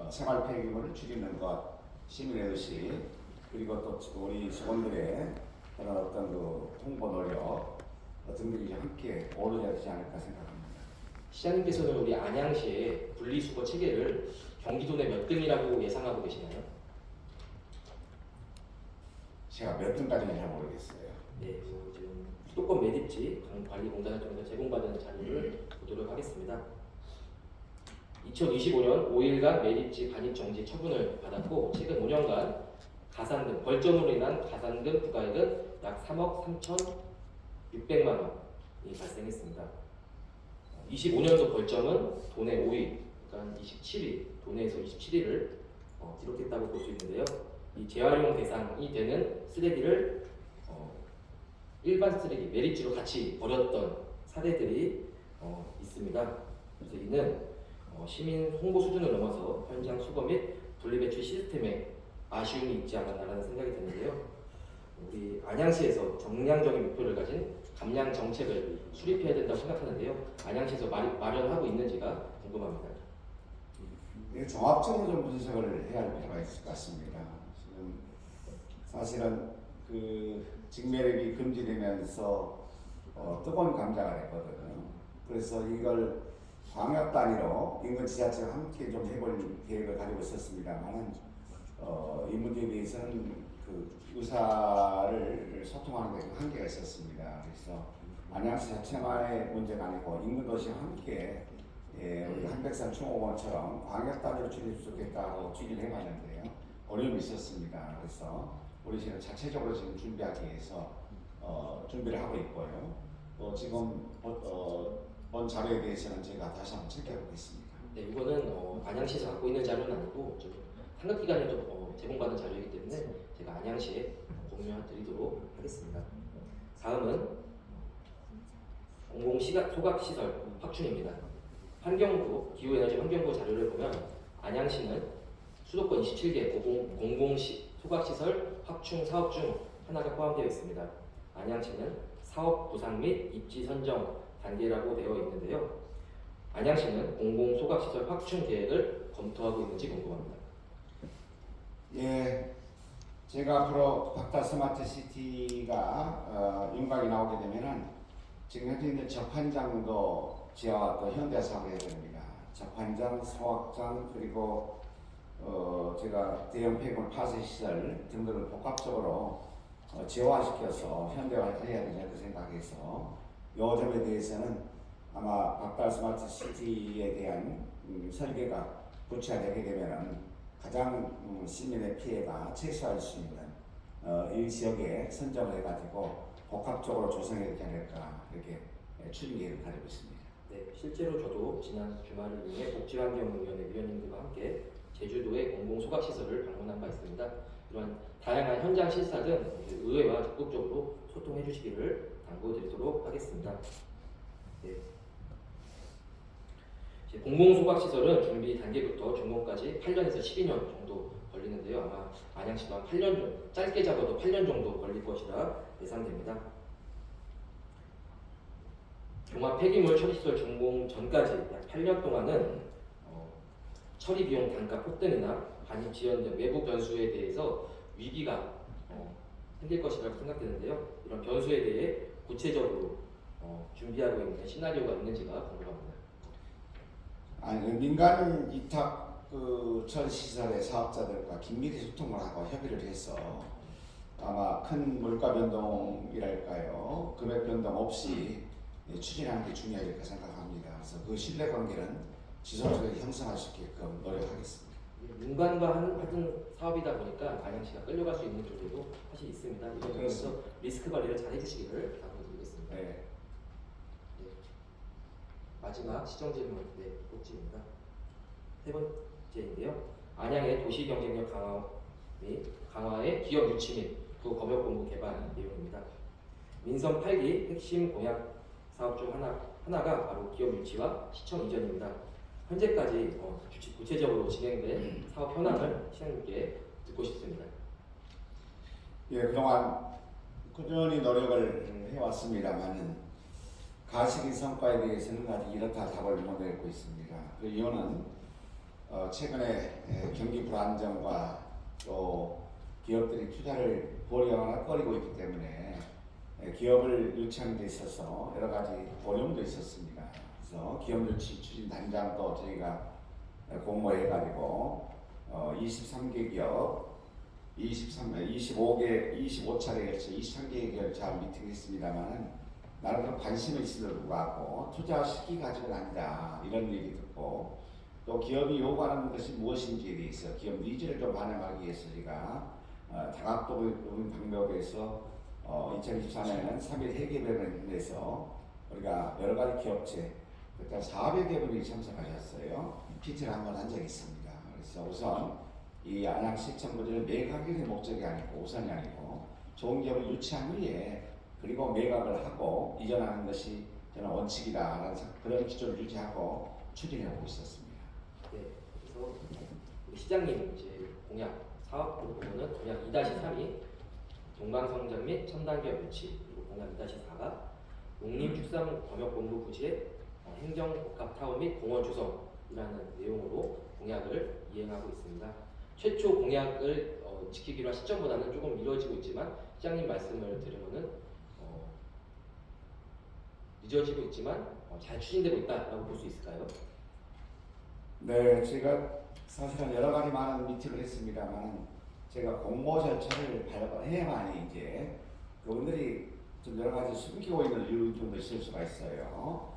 생활 폐기물을 줄이는 것, 시민의 의식 그리고 또 우리 직원들의 그런 어떤 홍보 노력 등들이 함께 어우러져야 되지 않을까 생각합니다. 시장님께서는 우리 안양시의 분리수거 체계를 경기도 내 몇 등이라고 예상하고 계시나요? 제가 몇 등까지는 잘 모르겠어요. 네, 지금 수도권 매립지 관리공단을 통해서 제공받은 자료를 보도록 하겠습니다. 2025년 5일간 매립지 반입 정지 처분을 받았고 최근 5년간 가산금, 벌점으로 인한 가산금 부과액은 약 3억 3,600만 원이 발생했습니다. 25년도 벌점은 도내 5위, 그러니까 27위, 도내에서 27위를 기록했다고 볼 수 있는데요. 이 재활용 대상이 되는 쓰레기를 일반 쓰레기, 매립지로 같이 버렸던 사례들이 있습니다. 그래서 이는 시민 홍보 수준을 넘어서 현장 수거 및 분리배출 시스템에 아쉬움이 있지 않았나라는 생각이 드는데요. 우리 안양시에서 정량적인 목표를 가진 감량 정책을 수립해야 된다고 생각하는데요. 안양시에서 마련하고 있는지가 궁금합니다. 이렇게 종합적으로 좀 분석을 해야 할 필요가 있을 것 같습니다. 지금 사실은 그 직매립이 금지되면서 뜨거운 감자가 됐거든요. 그래서 이걸 광역 단위로 인근 지자체와 함께 좀 해볼 계획을 가지고 있었습니다만 이 문제에 대해서는 그 의사를 소통하는 데 한계가 있었습니다. 그래서 안양시 자체만의 문제가 아니고 인근 도시와 함께 우리 한백산 충옥원처럼 광역 단위로 추진할 수 있겠다고 추진을 해봤는데요. 어려움이 있었습니다. 그래서 우리 시는 자체적으로 지금 준비하기 위해서 준비를 하고 있고요. 또 지금 본 자료에 대해서는 제가 다시 한번 체크해 보겠습니다. 네, 이거는 안양시에서 갖고 있는 자료는 아니고 좀 산업기관에도 제공받은 자료이기 때문에 제가 안양시에 공유드리도록 하겠습니다. 다음은 공공소각시설 확충입니다. 환경부, 기후에너지 환경부 자료를 보면 안양시는 수도권 27개 공공소각시설 확충 사업 중 하나가 포함되어 있습니다. 안양시는 사업 구상 및 입지 선정 단계라고 되어 있는데요. 안양시는 공공소각시설 확충 계획을 검토하고 있는지 궁금합니다. 예, 제가 앞으로 박다 스마트시티가 윤곽이 나오게 되면은 지금 현재 있는 적환장도 지하 또 현대 사업을 해야 됩니다. 적환장, 소확장 그리고 제가 대형 폐기물 파쇄 시설 등등을 복합적으로 지화시켜서 현대화를 해야 되냐고 생각해서 이 점에 대해서는 아마 박달 스마트 시티에 대한 설계가 구체화되게 되면 가장 시민의 피해가 최소화할 수 있는 이 지역에 선정을 해가지고 복합적으로 조성해야 되지 않을까 이렇게 추진 계획을 가지고 있습니다. 네, 실제로 저도 지난 주말을 이용해 복지환경위원회 위원님들과 함께 제주도의 공공소각시설을 방문한 바 있습니다. 이런 다양한 현장 실사 등 의회와 적극적으로 소통해 주시기를 당부드리도록 하겠습니다. 네. 공공소각시설은 준비 단계부터 준공까지 8년에서 12년 정도 걸리는데요. 아마 안양시도 한 8년 정도, 짧게 잡아도 8년 정도 걸릴 것이라 예상됩니다. 종합 폐기물 처리시설 준공 전까지 약 8년 동안은 처리 비용 단가 폭등이나 반입 지연 등 외부 변수에 대해서 위기가 생길 것이라고 생각되는데요. 이런 변수에 대해 구체적으로 준비하고 있는 시나리오가 있는지가 궁금합니다. 아니, 민간 위탁 처리 시설의 사업자들과 긴밀히 소통을 하고 협의를 해서 아마 큰 물가 변동이랄까요, 금액 변동 없이 추진하는 게 중요하다고 생각합니다. 그래서 그 신뢰 관계는 지속적으로 형성할 수 있게끔 노력하겠습니다. 민간과 하는 사업이다 보니까 안양시가 끌려갈 수 있는 쪽도 사실 있습니다. 이런 부분에서 리스크 관리를 잘 해주시기를 당부드리겠습니다. 네. 네. 마지막 시정 질문 꼭지입니다. 세 번째인데요. 안양의 도시 경쟁력 강화 및 강화의 기업 유치 및 구검역본부 개발 내용입니다. 민선 8기 핵심 공약 사업 중 하나가 바로 기업 유치와 시청 이전입니다. 현재까지 구체적으로 진행된 사업 현황을 시장님께 듣고 싶습니다. 예, 그동안 꾸준히 노력을 해왔습니다만은 가시기 성과에 대해서는 아직 이렇다 답을 못 내고 있습니다. 그 이유는 최근에 경기 불안정과 또 기업들이 투자를 보류하거나 꺼리고 있기 때문에 기업을 유치하는 데 있어서 여러 가지 어려움도 있었습니다. 그래서 기업 유치 추진 단장도 저희가 공모해가지고 23개 기업, 25차례에 걸쳐 23개 기업을 미팅했습니다만은 나름대로 관심이 있음에도 불구하고 투자 시기 가지고는 아니다 이런 얘기 듣고 또 기업이 요구하는 것이 무엇인지에 대해서 기업 니즈를 좀 반영하기 위해서 저희가 다각도적인 방법에서 2024년에는 3일 회계별을 내서 우리가 여러 가지 기업체 그때 400여 분이 참석하셨어요. PT를 한번 한 적이 있습니다. 그래서 우선 이 안양시청부지를 매각이 목적이 아니고 우선이 아니고 좋은 기업을 유치한 후에 그리고 매각을 하고 이전하는 것이 저는 원칙이다라는 그런 기조를 유지하고 추진해오고 있었습니다. 네, 그래서 우리 시장님 이제 공약 사업 부분은 공약 2-3이 동방성장 및 첨단기업 유치, 그리고 공약 2-4가 농림축산검역본부 부지의 행정복합타워 및 공원 조성이라는 내용으로 공약을 이행하고 있습니다. 최초 공약을 지키기로 한 시점보다는 조금 미뤄지고 있지만 시장님 말씀을 들으면은 늦어지고 있지만 잘 추진되고 있다라고 볼 수 있을까요? 네, 제가 사실은 여러 가지 많은 미팅을 했습니다만 제가 공모 절차를 밟아야만이 이제 그분들이 좀 여러 가지 숨기고 있는 이유 좀 있을 수가 있어요.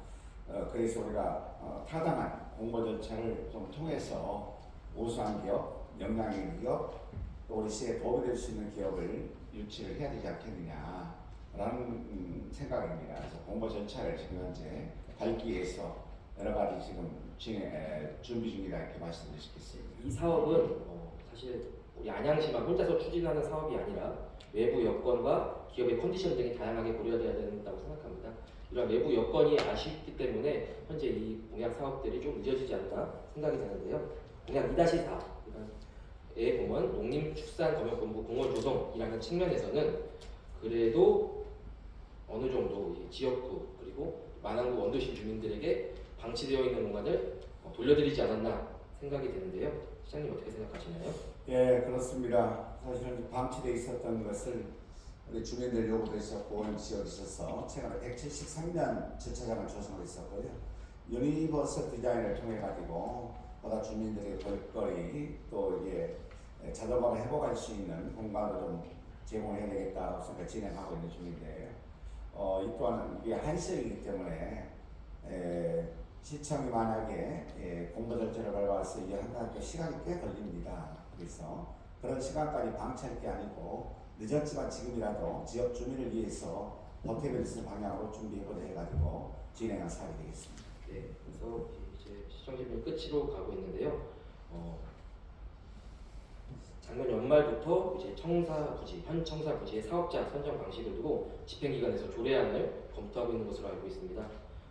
그래서 우리가 타당한 공모 절차를 좀 통해서 우수한 기업, 역량 있는 기업, 또 우리 시에 도움이 될 수 있는 기업을 유치를 해야 되지 않겠느냐라는 생각입니다. 그래서 공모 절차를 지금 현재 밟기 위해서 여러 가지 지금 준비 중이다 이렇게 말씀드릴 수 있겠습니다. 이 사업은 사실 우리 안양시만 혼자서 추진하는 사업이 아니라 외부 여건과 기업의 컨디션 등이 다양하게 고려돼야 된다고 생각합니다. 이런 외부 여건이 아쉽기 때문에 현재 이 공약 사업들이 좀 늦어지지 않나 생각이 되는데요. 공약 2-4에 보면 농림축산검역본부 공원 조성이라는 측면에서는 그래도 어느 정도 이 지역구 그리고 만안구 원도시 주민들에게 방치되어 있는 공간을 돌려드리지 않았나 생각이 되는데요. 시장님 어떻게 생각하시나요? 예, 그렇습니다. 사실은 방치되어 있었던 것을 우리 주민들 요구도 있었고 오염 지역이 있어서 최근에 173년 주차장을 조성을 했었고요. 유니버설 디자인을 통해 가지고 보다 주민들의 볼거리 또 이게 자동화를 회복할 수 있는 공간을 좀 제공해야 되겠다고 생각 진행하고 있는 중인데요. 이 또한 이게 한시이기 때문에 시청이 만약에 공모 절차를 밟아서 이게 한다니까 시간이 꽤 걸립니다. 그래서 그런 시간까지 방치할 게 아니고 늦었지만 지금이라도 지역 주민을 위해서 버텨낼 수 있는 방향으로 준비해보자 해가지고 진행한 사업이 되겠습니다. 네, 그래서 이제 시청 질문 끝으로 가고 있는데요. 작년 연말부터 이제 현 청사 부지의 사업자 선정 방식을 두고 집행기관에서 조례안을 검토하고 있는 것으로 알고 있습니다.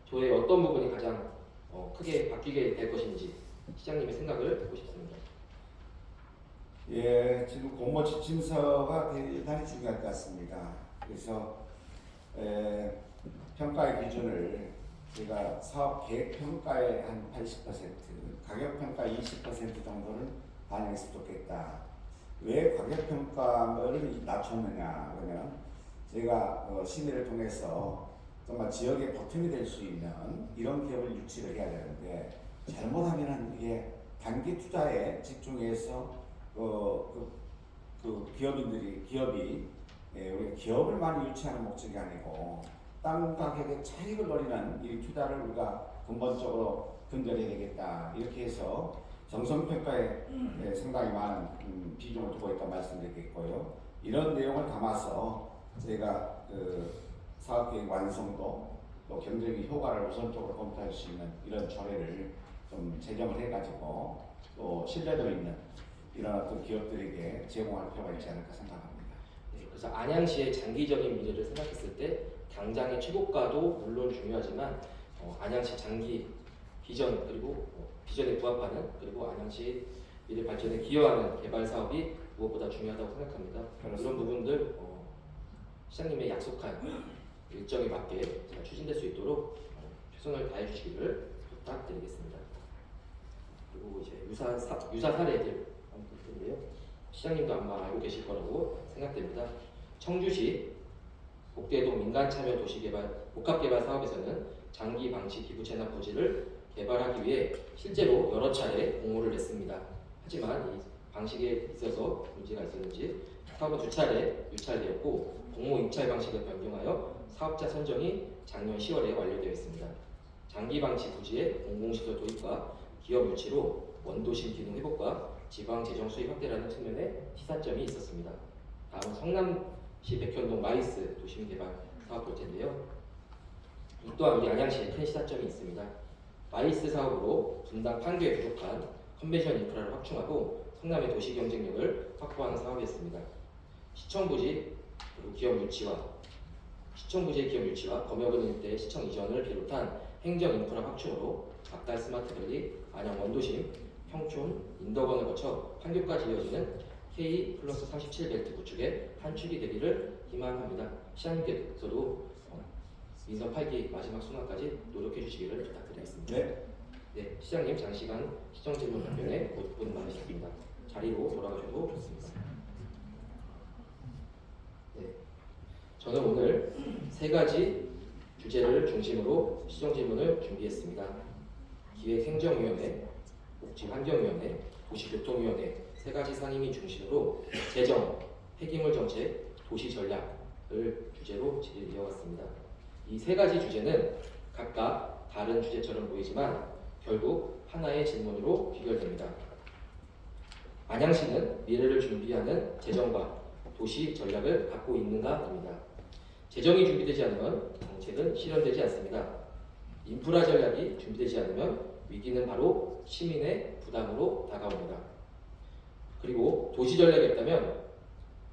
조례의 어떤 부분이 가장 크게 바뀌게 될 것인지 시장님의 생각을 듣고 싶습니다. 예, 지금 공모 지침서가 대단히 중요할 것 같습니다. 그래서 평가의 기준을 제가 사업 계획 평가의 한 80%, 가격 평가 20% 정도는 반영했으면 좋겠다. 왜 가격 평가를 낮췄느냐 그러면 제가 심의를 통해서 정말 지역에 보탬이 될 수 있는 이런 기업을 유치를 해야 되는데 잘못하면은 이게 단기 투자에 집중해서 기업이 우리 기업을 많이 유치하는 목적이 아니고 땅 가격의 차익을 노리는 이 투자를 우리가 근본적으로 근절해야 되겠다 이렇게 해서 정성평가에 상당히 많은 비중을 두고 있다 말씀드리겠고요. 이런 내용을 담아서 저희가 사업계획 완성도 또 경제적인 효과를 우선적으로 검토할 수 있는 이런 조례를 좀 제정을 해가지고 또 신뢰도 있는 이런 어떤 기업들에게 제공할 필요가 있지 않을까 생각합니다. 네, 그래서 안양시의 장기적인 미래를 생각했을 때 당장의 최고가도 물론 중요하지만 안양시 장기 비전 그리고 비전에 부합하는 그리고 안양시 미래 발전에 기여하는 개발 사업이 무엇보다 중요하다고 생각합니다. 그렇습니다. 이런 부분들 시장님의 약속한 일정에 맞게 잘 추진될 수 있도록 최선을 다해 주시기를 부탁드리겠습니다. 그리고 이제 유사 사례들 한번 시장님도 아마 알고 계실 거라고 생각됩니다. 청주시 복대동 민간참여 도시개발 복합개발 사업에서는 장기 방치 기부 채납 부지를 개발하기 위해 실제로 여러 차례 공모를 냈습니다. 하지만 이 방식에 있어서 문제가 있었는지 사업은 2차례 유찰되었고 공모 입찰 방식을 변경하여 사업자 선정이 작년 10월에 완료되어 있습니다. 장기 방치 부지의 공공시설 도입과 기업 유치로 원도심 기능 회복과 지방 재정 수입 확대라는 측면에 시사점이 있었습니다. 다음은 성남시 백현동 마이스 도심 개발 사업 볼 텐데요. 이 또한 우리 안양시에 큰 시사점이 있습니다. 마이스 사업으로 분당 판교에 부족한 컨벤션 인프라를 확충하고 성남의 도시 경쟁력을 확보하는 사업이었습니다. 시청 부지 그리고 시청 부지의 기업 유치와 검역은 일대 시청 이전을 비롯한 행정 인프라 확충으로 박달 스마트밸리, 안양 원도심, 평촌, 인덕원을 거쳐 판교까지 이어지는 K+37 벨트 구축에 한 축이 되기를 희망합니다. 시장님께서도 민선 8기 마지막 순환까지 노력해 주시기를 부탁드리겠습니다. 네, 네, 시장님 장시간 시정 질문 답변에 고분 많으셨습니다. 자리로 돌아가셔도 좋습니다. 네, 저는 오늘 세 가지 주제를 중심으로 시정 질문을 준비했습니다. 기획행정위원회, 복지환경위원회, 도시교통위원회 세 가지 상임위 중심으로 재정, 폐기물 정책, 도시 전략을 주제로 질의해왔습니다. 이 세 가지 주제는 각각 다른 주제처럼 보이지만 결국 하나의 질문으로 귀결됩니다. 안양시는 미래를 준비하는 재정과 도시 전략을 갖고 있는가입니다. 재정이 준비되지 않으면 정책은 실현되지 않습니다. 인프라 전략이 준비되지 않으면 위기는 바로 시민의 부담으로 다가옵니다. 그리고 도시 전략이 없다면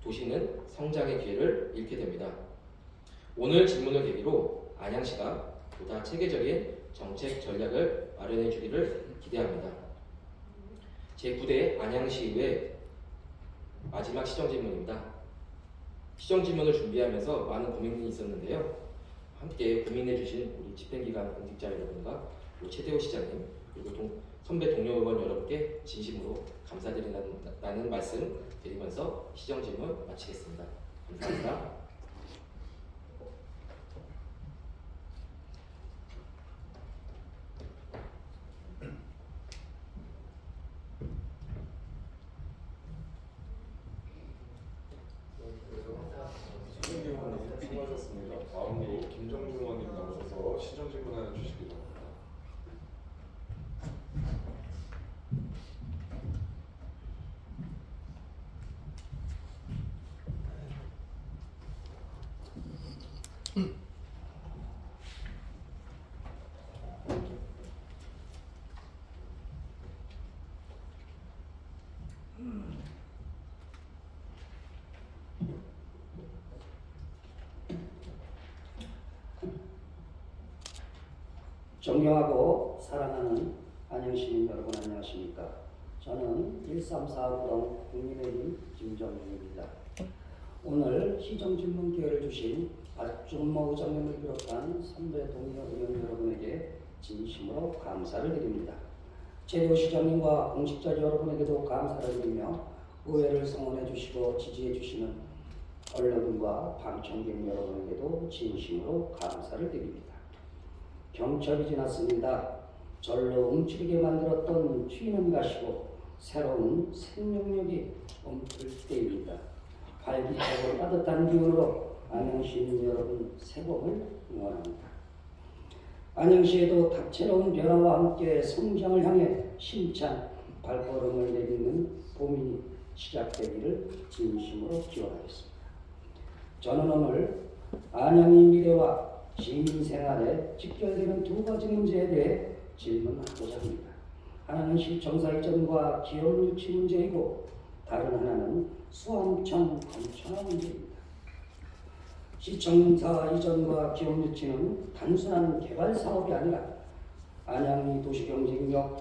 도시는 성장의 기회를 잃게 됩니다. 오늘 질문을 계기로 안양시가 보다 체계적인 정책 전략을 마련해 주기를 기대합니다. 제9대 안양시의회 마지막 시정 질문입니다. 시정 질문을 준비하면서 많은 고민이 있었는데요. 함께 고민해 주신 우리 집행기관 공직자 여러분과 최대호 시장님 그리고 선배 동료 의원 여러분께 진심으로 감사드린다는 말씀 드리면서 시정 질문 마치겠습니다. 감사합니다. 시정질문이 수고하셨습니다. 다음으로 김정준 의원님 나오셔서 시정질문을 주시기 바랍니다. 존경하고 사랑하는 안양시민 여러분 안녕하십니까. 저는 1345동 국민의힘 김정준입니다. 오늘 시정질문 기회를 주신 박준모 의장님을 비롯한 선배 동료 의원 여러분에게 진심으로 감사를 드립니다. 최대호 시장님과 공직자 여러분에게도 감사를 드리며 의회를 성원해 주시고 지지해 주시는 언론과 방청객 여러분에게도 진심으로 감사를 드립니다. 경첩이 지났습니다. 절로 움츠리게 만들었던 추위는 가시고 새로운 생명력이 멈출 때입니다. 활기차고 따뜻한 기운으로 안양시민 여러분 새봄을 응원합니다. 안양시에도 다채로운 변화와 함께 성장을 향해 힘찬 발걸음을 내딛는 봄이 시작되기를 진심으로 기원하겠습니다. 저는 오늘 안양의 미래와 시민 생활에 직결되는 두 가지 문제에 대해 질문하고자 합니다. 하나는 시청사 이전과 기업 유치 문제이고 다른 하나는 수암청 건천화 문제입니다. 시청사 이전과 기업 유치는 단순한 개발 사업이 아니라 안양의 도시경쟁력,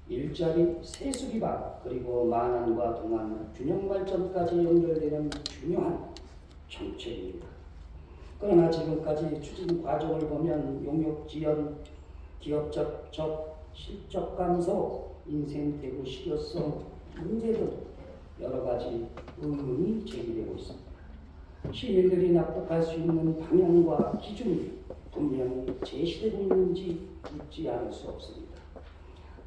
일자리, 세수 기반, 그리고 만안과 동안 균형 발전까지 연결되는 중요한 정책입니다. 그러나 지금까지 추진 과정을 보면 용역 지연, 기업 접촉, 실적 감소, 인생 대구 실효성 문제 등 여러 가지 의문이 제기되고 있습니다. 시민들이 납득할 수 있는 방향과 기준이 분명히 제시되고 있는지 묻지 않을 수 없습니다.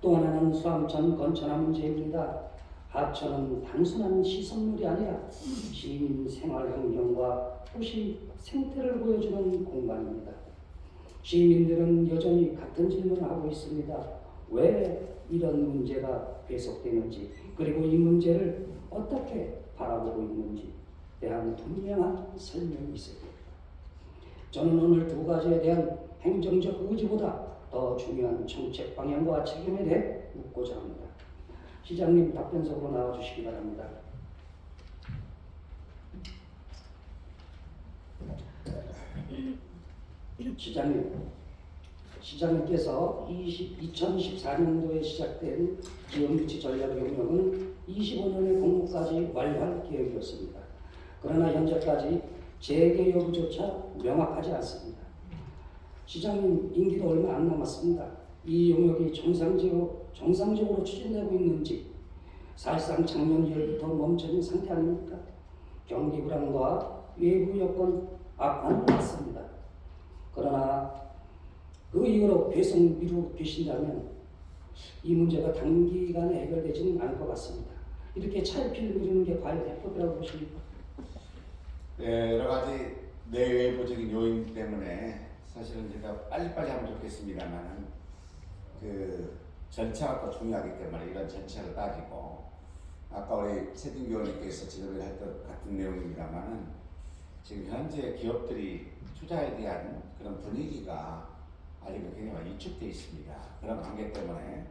또 하나는 수암천 건천화 문제입니다. 하천은 단순한 시설물이 아니라 시민 생활 환경과 도시 생태를 보여주는 공간입니다. 시민들은 여전히 같은 질문을 하고 있습니다. 왜 이런 문제가 계속되는지, 그리고 이 문제를 어떻게 바라보고 있는지 대한 분명한 설명이 있어야 됩니다. 저는 오늘 두 가지에 대한 행정적 의지보다 더 중요한 정책 방향과 책임에 대해 묻고자 합니다. 시장님 답변석으로 나와주시기 바랍니다. 시장님께서 2014년도에 시작된 기업유치 전략 용역은 25년의 공모까지 완료할 계획이었습니다. 그러나 현재까지 재개 여부조차 명확하지 않습니다. 시장님 임기도 얼마 안 남았습니다. 이 용역이 정상적으로 추진되고 있는지 사실상 작년 2월부터 멈춰진 상태 아닙니까? 경기 불안과 외부 여건 악화는 맞습니다. 그러나 그 이후로 계속 미루고 계신다면 이 문제가 단기간에 해결되지는 않을 것 같습니다. 이렇게 차일피일 미루는 게 과연 해법이라고 보십니까? 네, 여러 가지 내외부적인 요인 때문에 사실은 제가 빨리빨리 하면 좋겠습니다만은 그 절차가 더 중요하기 때문에 이런 절차를 따지고 아까 우리 최진규 의원님께서 지적을 할 것 같은 내용입니다만은 지금 현재 기업들이 투자에 대한 그런 분위기가 아직은 굉장히 위축되어 있습니다. 그런 관계 때문에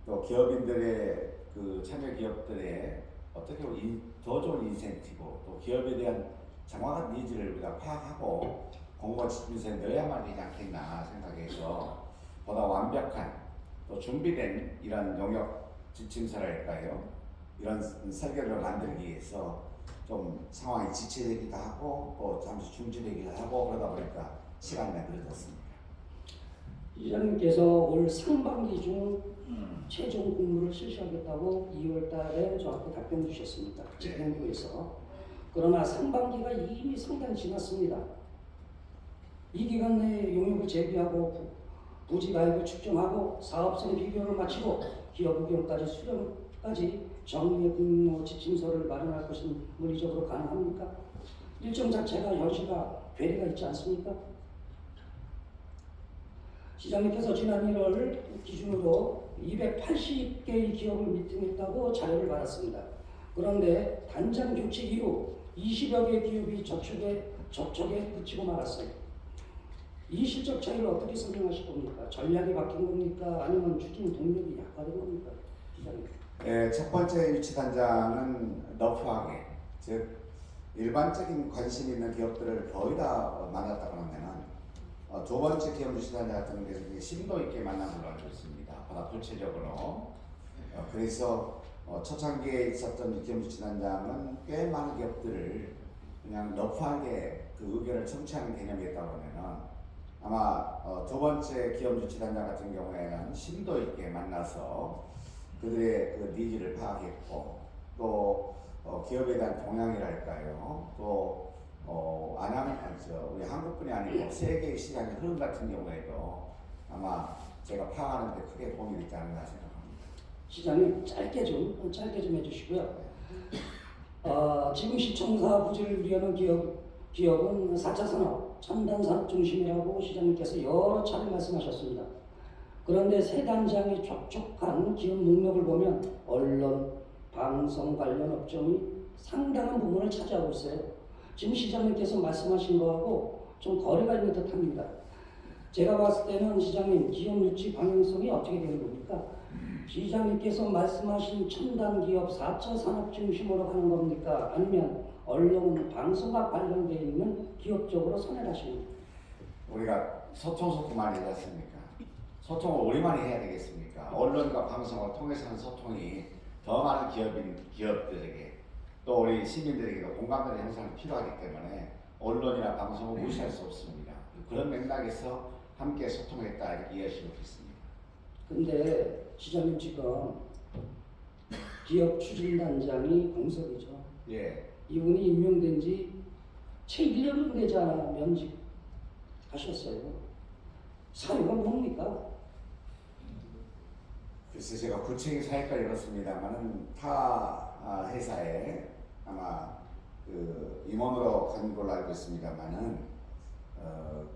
또 기업인들의 그 참여 기업들의 어떻게 보면 더 좋은 인센티브 또 기업에 대한 정확한 니즈를 우리가 파악하고 공고 지침서에 넣어야만 되지 않겠나 생각해서 보다 완벽한 또 준비된 이런 용역 지침서랄까요? 이런 설계를 만들기 위해서 좀 상황이 지체되기도 하고 또 잠시 중지되기도 하고 그러다 보니까 시간이 늦어졌습니다. 시장님께서 올 상반기 중 최종 공모를 실시하겠다고 2월 달에 저한테 답변 주셨습니다. 집행부에서. 그러나 상반기가 이미 상당히 지났습니다. 이 기간 내에 용역을 재개하고 부지 가액을 측정하고 사업성 비교를 마치고 기업 의견까지 수령까지 정리의 공모 지침서를 마련할 것은 물리적으로 가능합니까? 일정 자체가 현실과 괴리가 있지 않습니까? 시장님께서 지난 1월 기준으로 280개의 기업을 미팅했다고 자료를 받았습니다. 그런데 단장 교체 이후 20여 개의 기업이 접촉에 그치고 말았어요. 이 실적 차이를 어떻게 설명하실 겁니까? 전략이 바뀐 겁니까? 아니면 추진 동력이 약화된 겁니까? 기자님. 네, 첫 번째 유치 단장은 너프하게 즉 일반적인 관심 있는 기업들을 거의 다 만났다 그러면은 두 번째 기업 유치 단장 같은 경우에는 심도 있게 만난 걸로 알고 있습니다. 보다 구체적으로 그래서 초창기에 있었던 기업 유치 단장은 꽤 많은 기업들을 그냥 너프하게 그 의견을 청취하는 개념이었다고 하면은 아마 두 번째 기업 유치 단장 같은 경우에는 심도 있게 만나서 그들의 그 니즈를 파악했고 또 기업에 대한 동향이랄까요. 또 우리 한국뿐이 아니고 세계의 시장의 흐름 같은 경우에도 아마 제가 파악하는 데 크게 도움이 되지 않나 생각합니다. 시장님 짧게 좀 해주시고요. 지금 시청사 부지를 누리는 기업은 4차 산업, 첨단 산업 중심이라고 시장님께서 여러 차례 말씀하셨습니다. 그런데 새 단장이 촉촉한 기업 목록을 보면 언론, 방송 관련 업종이 상당한 부분을 차지하고 있어요. 지금 시장님께서 말씀하신 거하고 좀 거리가 있는 듯합니다. 제가 봤을 때는 시장님 기업 유치 방향성이 어떻게 되는 겁니까? 시장님께서 말씀하신 첨단 기업 4차 산업 중심으로 가는 겁니까? 아니면 언론, 방송과 관련되어 있는 기업 쪽으로 선회하시는 겁니까? 우리가 소통 많이 하지 않습니까? 소통을 우리만이 해야 되겠습니까? 언론과 방송을 통해서 하는 소통이 더 많은 기업들에게 또 우리 시민들에게도 공감대의 형성이 필요하기 때문에 언론이나 방송을 무시할 수 없습니다. 그런 맥락에서 함께 소통했다 이렇게 이해하시면 좋겠습니다. 근데 시장님 지금 기업 추진단장이 공석이죠. 예. 이분이 임명된 지 채 1년도 되지 않아 면직하셨어요. 사유가 뭡니까? 글쎄 제가 구체적인 사회까지 그렇습니다만은 타 회사에 아마 그 임원으로 간 걸로 알고 있습니다만은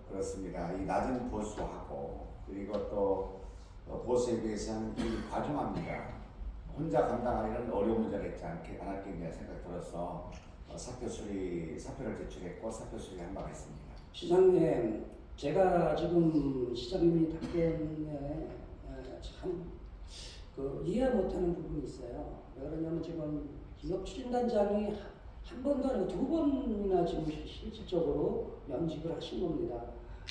그렇습니다. 이 낮은 보수하고 그리고 또 보수에 비해서는 굉장히 과중합니다. 혼자 감당하기는 어려운 문제가 있지 않았겠냐 생각이 들어서 사표를 제출했고 사표 수리한 바가 있습니다. 시장님, 제가 지금 시장님이 답변에 참 이해 못하는 부분이 있어요. 왜 그러냐면 지금 기업 추진단장이 한 번도 아니고 두 번이나 지금 실질적으로 면직을 하신 겁니다.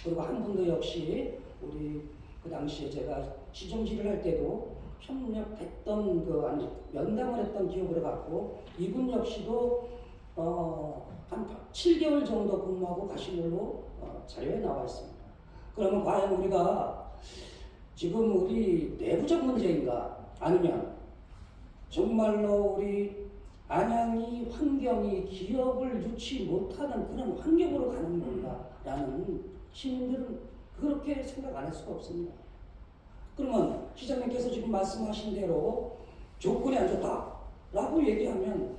그리고 한 분도 역시 우리 그 당시에 제가 시정지를 할 때도 협력했던 면담을 했던 기억을 갖고 이분 역시도 한 7개월 정도 근무하고 가신 걸로 자료에 나와 있습니다. 그러면 과연 우리가 지금 우리 내부적 문제인가 아니면 정말로 우리 안양이 환경이 기업을 유치 못하는 그런 환경으로 가는 건가라는 시민들은 그렇게 생각 안 할 수가 없습니다. 그러면 시장님께서 지금 말씀하신 대로 조건이 안 좋다라고 얘기하면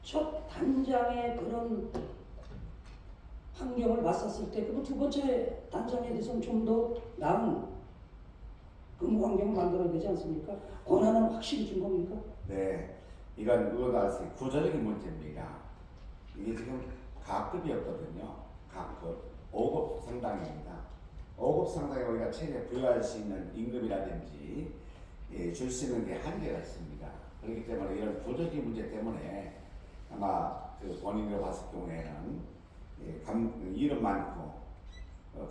첫 단장의 그런 환경을 맞섰을 때 그리고 두 번째 단장에 대해서는 좀 더 나은 근무 환경을 만들어야 되지 않습니까? 권한은 확실히 준 겁니까? 네, 이건 의원님 구조적인 문제입니다. 이게 지금 가급이었거든요. 가급 5급 상당입니다. 5급 상당에 우리가 최대 부여할 수 있는 임금이라든지 줄 수 있는 게 한계가 있습니다. 그렇기 때문에 이런 구조적인 문제 때문에 아마 그 본인으로 봤을 경우에는 일은 많고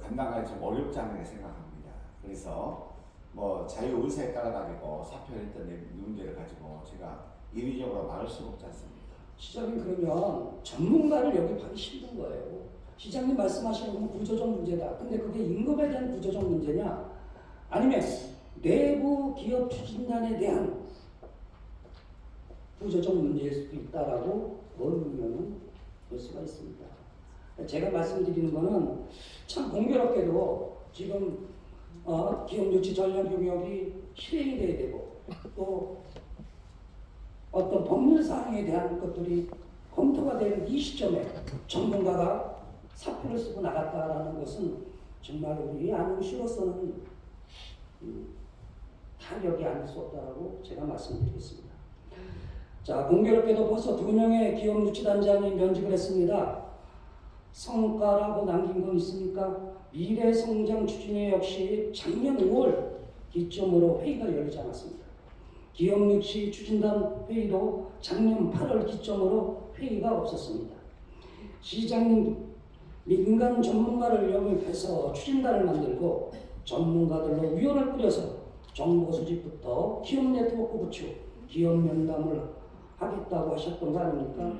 감당하기 좀 어렵지 않을까 생각합니다. 그래서 뭐 자유 의사에 따라 가지고 사표를 했던 문제를 가지고 제가 인위적으로 막을 수가 없지 않습니까? 시장님 그러면 전문가를 영입하기 힘든 거예요. 시장님 말씀하시는 건 구조적 문제다. 근데 그게 임금에 대한 구조적 문제냐? 아니면 내부 기업 추진단에 대한 구조적 문제일 수도 있다라고 의견은 볼 수가 있습니다. 제가 말씀드리는 거는 참 공교롭게도 지금 기업 유치 전략 경영이 실행이 돼야 되고 또 어떤 법률 사항에 대한 것들이 검토가 되는 이 시점에 전문가가 사표를 쓰고 나갔다라는 것은 정말 우리 안양시로서는 타격이 아닐 수 없다라고 제가 말씀드리겠습니다. 자, 공교롭게도 벌써 2명의 기업 유치단장이 면직을 했습니다. 성과라고 남긴 건 있습니까? 미래성장 추진회 역시 작년 5월 기점으로 회의가 열리지 않았습니다. 기업 유치 추진단 회의도 작년 8월 기점으로 회의가 없었습니다. 시장님 민간 전문가를 영입해서 추진단을 만들고 전문가들로 위원을 꾸려서 정보 수집부터 기업 네트워크 구축, 기업 면담을 하겠다고 하셨던 거 아닙니까?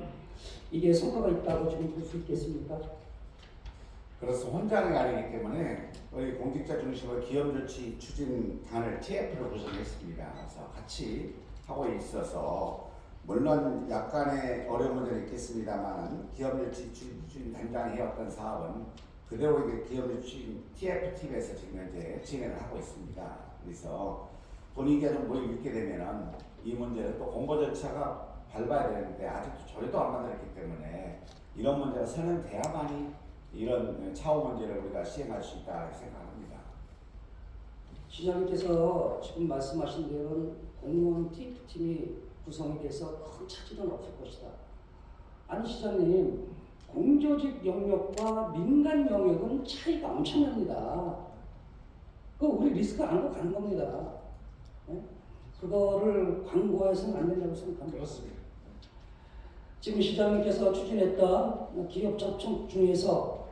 이게 성과가 있다고 지금 볼 수 있겠습니까? 그래서 혼자는 아니기 때문에 우리 공직자 중심으로 기업 유치 추진단을 TF를 구성했습니다. 그래서 같이 하고 있어서 물론 약간의 어려운 문제는 있겠습니다만 기업 유치 추진단장이 해왔던 사업은 그대로 이제 기업 유치 TF팀에서 지금 현재 진행을 하고 있습니다. 그래서 분위기가 좀 모이게 되면은 이 문제는 또 공고 절차가 밟아야 되는데 아직도 조례도 안 만들었기 때문에 이런 문제가 선언돼야만이 이런 차후 문제를 우리가 시행할 수 있다 생각합니다. 시장님께서 지금 말씀하신 대로는 공무원 TF팀이 구성이 돼서 큰 차질은 없을 것이다. 아니 시장님, 공조직 영역과 민간 영역은 차이가 엄청납니다. 그 우리 리스크 안고 가는 겁니다. 네? 그거를 광고해서는 안 된다고 생각합니다. 그렇습니다. 지금 시장님께서 추진했던 기업 접촉 중에서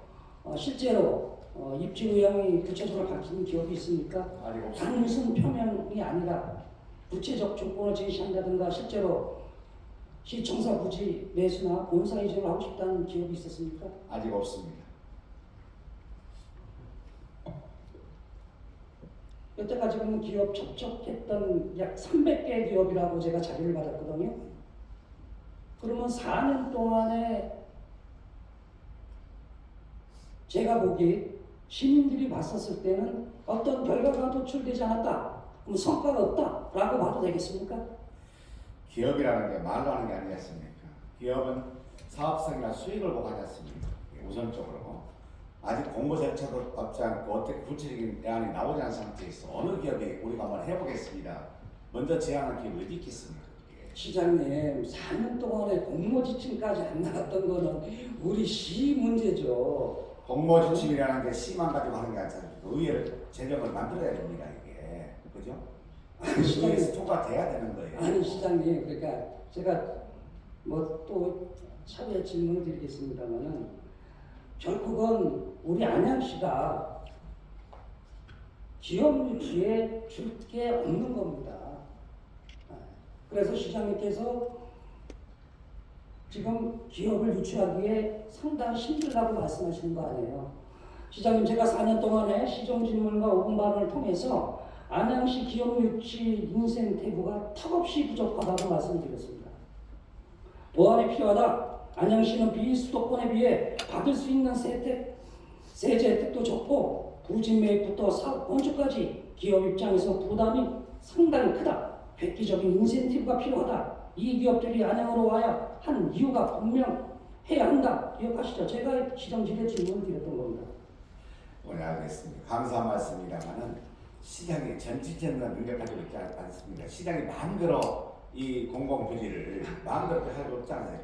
실제로 입지 의향이 구체적으로 밝힌 기업이 있습니까? 아직 없습니다. 단순 표명이 아니라 구체적 조건을 제시한다든가 실제로 시청사 부지 매수나 본사 이전을 하고 싶다는 기업이 있었습니까? 아직 없습니다. 여태까지 보면 기업 접촉했던 약 300개 기업이라고 제가 자료를 받았거든요. 그러면 4년 동안에 제가 보기 시민들이 봤었을 때는 어떤 결과가 도출되지 않았다. 그럼 성과가 없다라고 봐도 되겠습니까? 기업이라는 게 말로 하는 게 아니겠습니까? 기업은 사업성이나 수익을 보고하지 않습니까? 우선적으로 아직 공모 절차도 없지 않고 어떻게 구체적인 대안이 나오지 않은 상태에서 어느 기업이 우리가 한번 해보겠습니다. 먼저 제안한 기업이 어디 있겠습니까? 시장님, 4년 동안에 공모 지침까지 안 나왔던 거는 우리 시 문제죠. 공모 지침이라는 게 시만 가지고 하는 게 아니잖아요. 의회를 재정을 만들어야 됩니다. 이게 그죠? 의회에서 통과돼야 되는 거예요. 아니 시장님, 그러니까 제가 뭐 또 차후에 질문을 드리겠습니다만은 결국은 우리 안양시가 기업 유치에 줄 게 없는 겁니다. 그래서 시장님께서 지금 기업을 유치하기에 상당히 힘들다고 말씀하시는 거 아니에요. 시장님, 제가 4년 동안에 시정질문과 5분 발언을 통해서 안양시 기업유치 인센티브가 턱없이 부족하다고 말씀드렸습니다. 보완이 필요하다. 안양시는 비수도권에 비해 받을 수 있는 세제 혜택도 적고 부진 매입부터 사업 건축까지 기업 입장에서 부담이 상당히 크다. 획기적인 인센티브가 필요하다. 이 기업들이 안양으로 와야 하는 이유가 분명해야 한다. 기억하시죠? 제가 시정실에 질문을 드렸던 겁니다. 오늘 알겠습니다. 감사한 말씀입니다만은 시장이 전체적으로 능력가지고 있지 않습니다. 시장이 마음대로 이 공공부지를 마음대로 할 수 없지 않아요.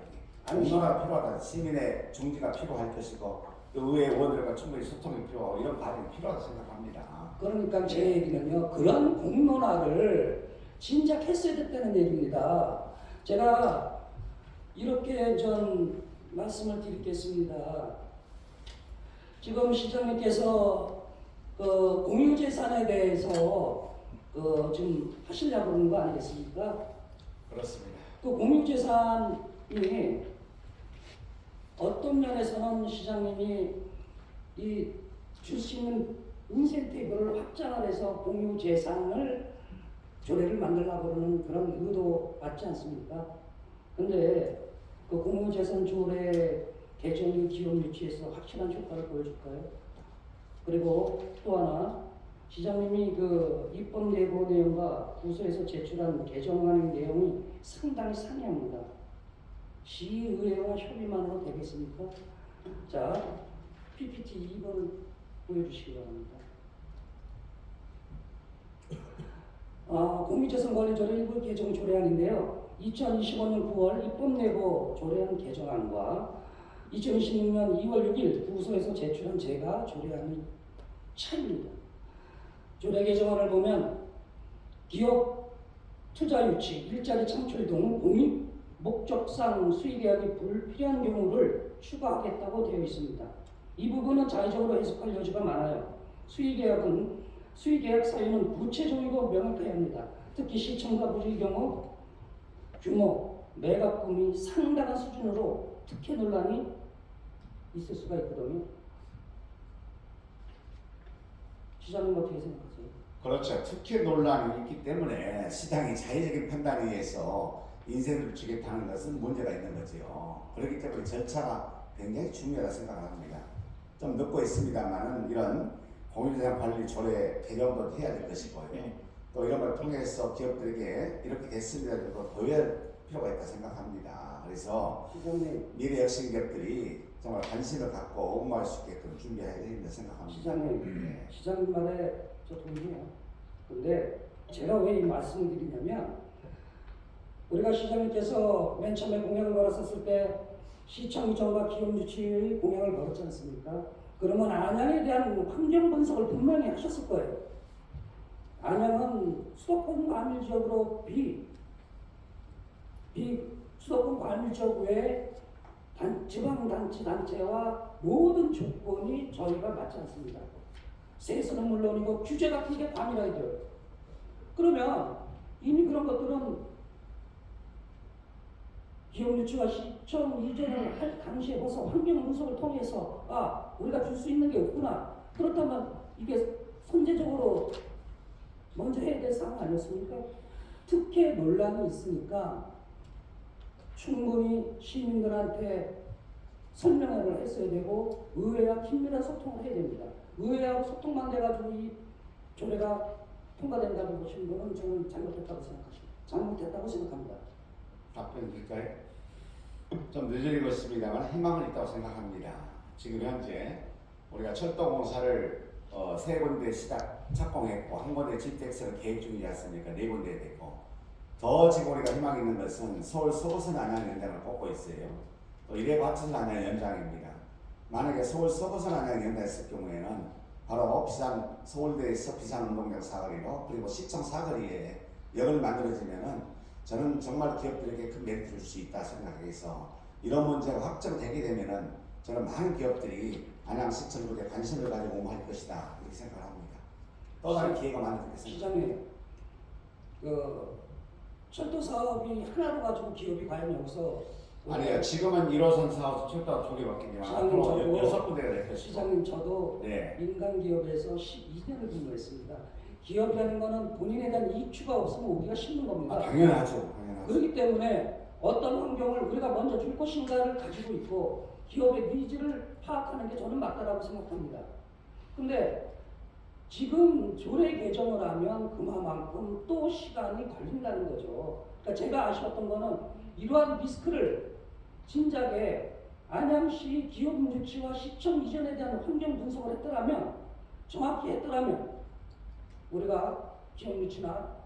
공론화가 필요하다. 시민의 중지가 필요할 것이고 또 의회 의원들과 충분히 소통이 필요하고 이런 과정이 필요하다고 생각합니다. 그러니까 제 얘기는요, 그런 공론화를 진작 했어야 됐다는 얘기입니다. 제가 이렇게 좀 말씀을 드리겠습니다. 지금 시장님께서 그 공유재산에 대해서 지금 하시려고 하는 거 아니겠습니까? 그렇습니다. 그 공유재산이 어떤 면에서는 시장님이 이 줄 수 있는 인센티브를 확장을 해서 공유재산을 조례를 만들려고 그러는 그런 의도 맞지 않습니까? 근데 그 공유재산 조례 개정이 기업 유치에서 확실한 효과를 보여줄까요? 그리고 또 하나 시장님이 그 입법 예고 내용과 부서에서 제출한 개정안 내용이 상당히 상이합니다. 시의회와 협의만으로 되겠습니까? 자, PPT 2번 보여주시기 바랍니다. 공유재산관리조례 일부 개정 조례안인데요. 2025년 9월 입법 예고 조례안 개정안과 2026년 2월 6일 부서에서 제출한 제가 조례안의 차이입니다. 조례 개정안을 보면 기업 투자 유치, 일자리 창출 등 공익 목적상 수의계약이 불필요한 경우를 추가하겠다고 되어 있습니다. 이 부분은 자의적으로 해석할 여지가 많아요. 수의계약 사유는 구체적이고 명확해야 합니다. 특히 시청과 부지의 경우 규모, 매각금이 상당한 수준으로 특혜 논란이 있을 수가 있거든요. 시장님 어떻게 생각하세요? 그렇죠. 특혜 논란이 있기 때문에 시장이 자의적인 판단에 의해서 인센티브를 주겠다는 것은 문제가 있는 거죠. 그렇기 때문에 절차가 굉장히 중요하다고 생각을 합니다. 좀 늦고 있습니다만은 이런 공유재산 관리 조례 개정도 해야 될 것이고요. 또 이런 걸 통해서 기업들에게 이렇게 됐습니다. 또 보여야 필요가 있다 생각합니다. 그래서 시장님, 미래 혁신 기업들이 정말 관심을 갖고 응모할 수 있게끔 준비해야 된다 생각합니다. 시장님, 시장님 말에 저 동의해요. 근데 제가 왜 이 말씀을 드리냐면 우리가 시장님께서 맨 처음에 공약을 걸었었을 때 시청 이전과 기업 유치의 공약을 걸었지 않습니까? 그러면 안양에 대한 환경 분석을 분명히 하셨을 거예요. 안양은 수도권 과밀 지역으로 수도권 과밀 지역 외에 지방단체와 모든 조건이 저희가 맞지 않습니다. 세수는 물론이고 규제 같은 게 과밀하게 돼요. 그러면 이미 그런 것들은 기업 유치와 시청 이전을 할 당시에 벌써 환경 분석을 통해서 우리가 줄 수 있는 게 없구나. 그렇다면 이게 선제적으로 먼저 해야 될 사항 아니었습니까? 특혜 논란이 있으니까 충분히 시민들한테 설명을 했어야 되고 의회와 긴밀한 소통을 해야 됩니다. 의회하고 소통만 돼가지고 이 조례가 통과된다고 보시는 거는 저는 잘못했다고 생각합니다. 답변 드릴까요? 좀 늦어지고 있습니다만 희망은 있다고 생각합니다. 지금 현재 우리가 철도공사를 세 군데 착공했고 한 군데 GTX를 계획 중이지 않습니까? 네 군데 됐고 더 지금 우리가 희망이 있는 것은 서울 서부선 안양 연장을 뽑고 있어요. 또 이래고 합천 안양 연장입니다. 만약에 서울 서부선 안양 연장했을 경우에는 바로 비상 서울대에서 비상운동장 사거리로 그리고 시청 사거리에 역을 만들어지면은 저는 정말 기업들에게 큰 메리트를 줄 수 있다 생각해서 이런 문제가 확정되게 되면은 저는 많은 기업들이 안양시청국에 관심을 가지고 응모할 것이다 이렇게 생각합니다. 또 다른 기회가 만들겠습니다. 시장님, 철도 사업이 하나로 가지고 기업이 과연 여기서 아니요, 지금은 1호선 사업 철도 두 개밖에 안 시장님, 저도 6군데가 될 것이고. 시장님 저도 네. 민간 기업에서 12년을 근무했습니다. 기업이라는 거는 본인에 대한 이익추가 없으면 오기가 힘든 겁니다. 당연하죠. 당연하죠. 그렇기 때문에 어떤 환경을 우리가 먼저 줄 것인가를 가지고 있고 기업의 니즈를 파악하는 게 저는 맞다라고 생각합니다. 근데 지금 조례 개정을 하면 그만큼 또 시간이 걸린다는 거죠. 그러니까 제가 아쉬웠던 거는 이러한 리스크를 진작에 안양시 기업 유치와 시청 이전에 대한 환경 분석을 했더라면, 정확히 했더라면 우리가 기업 유치나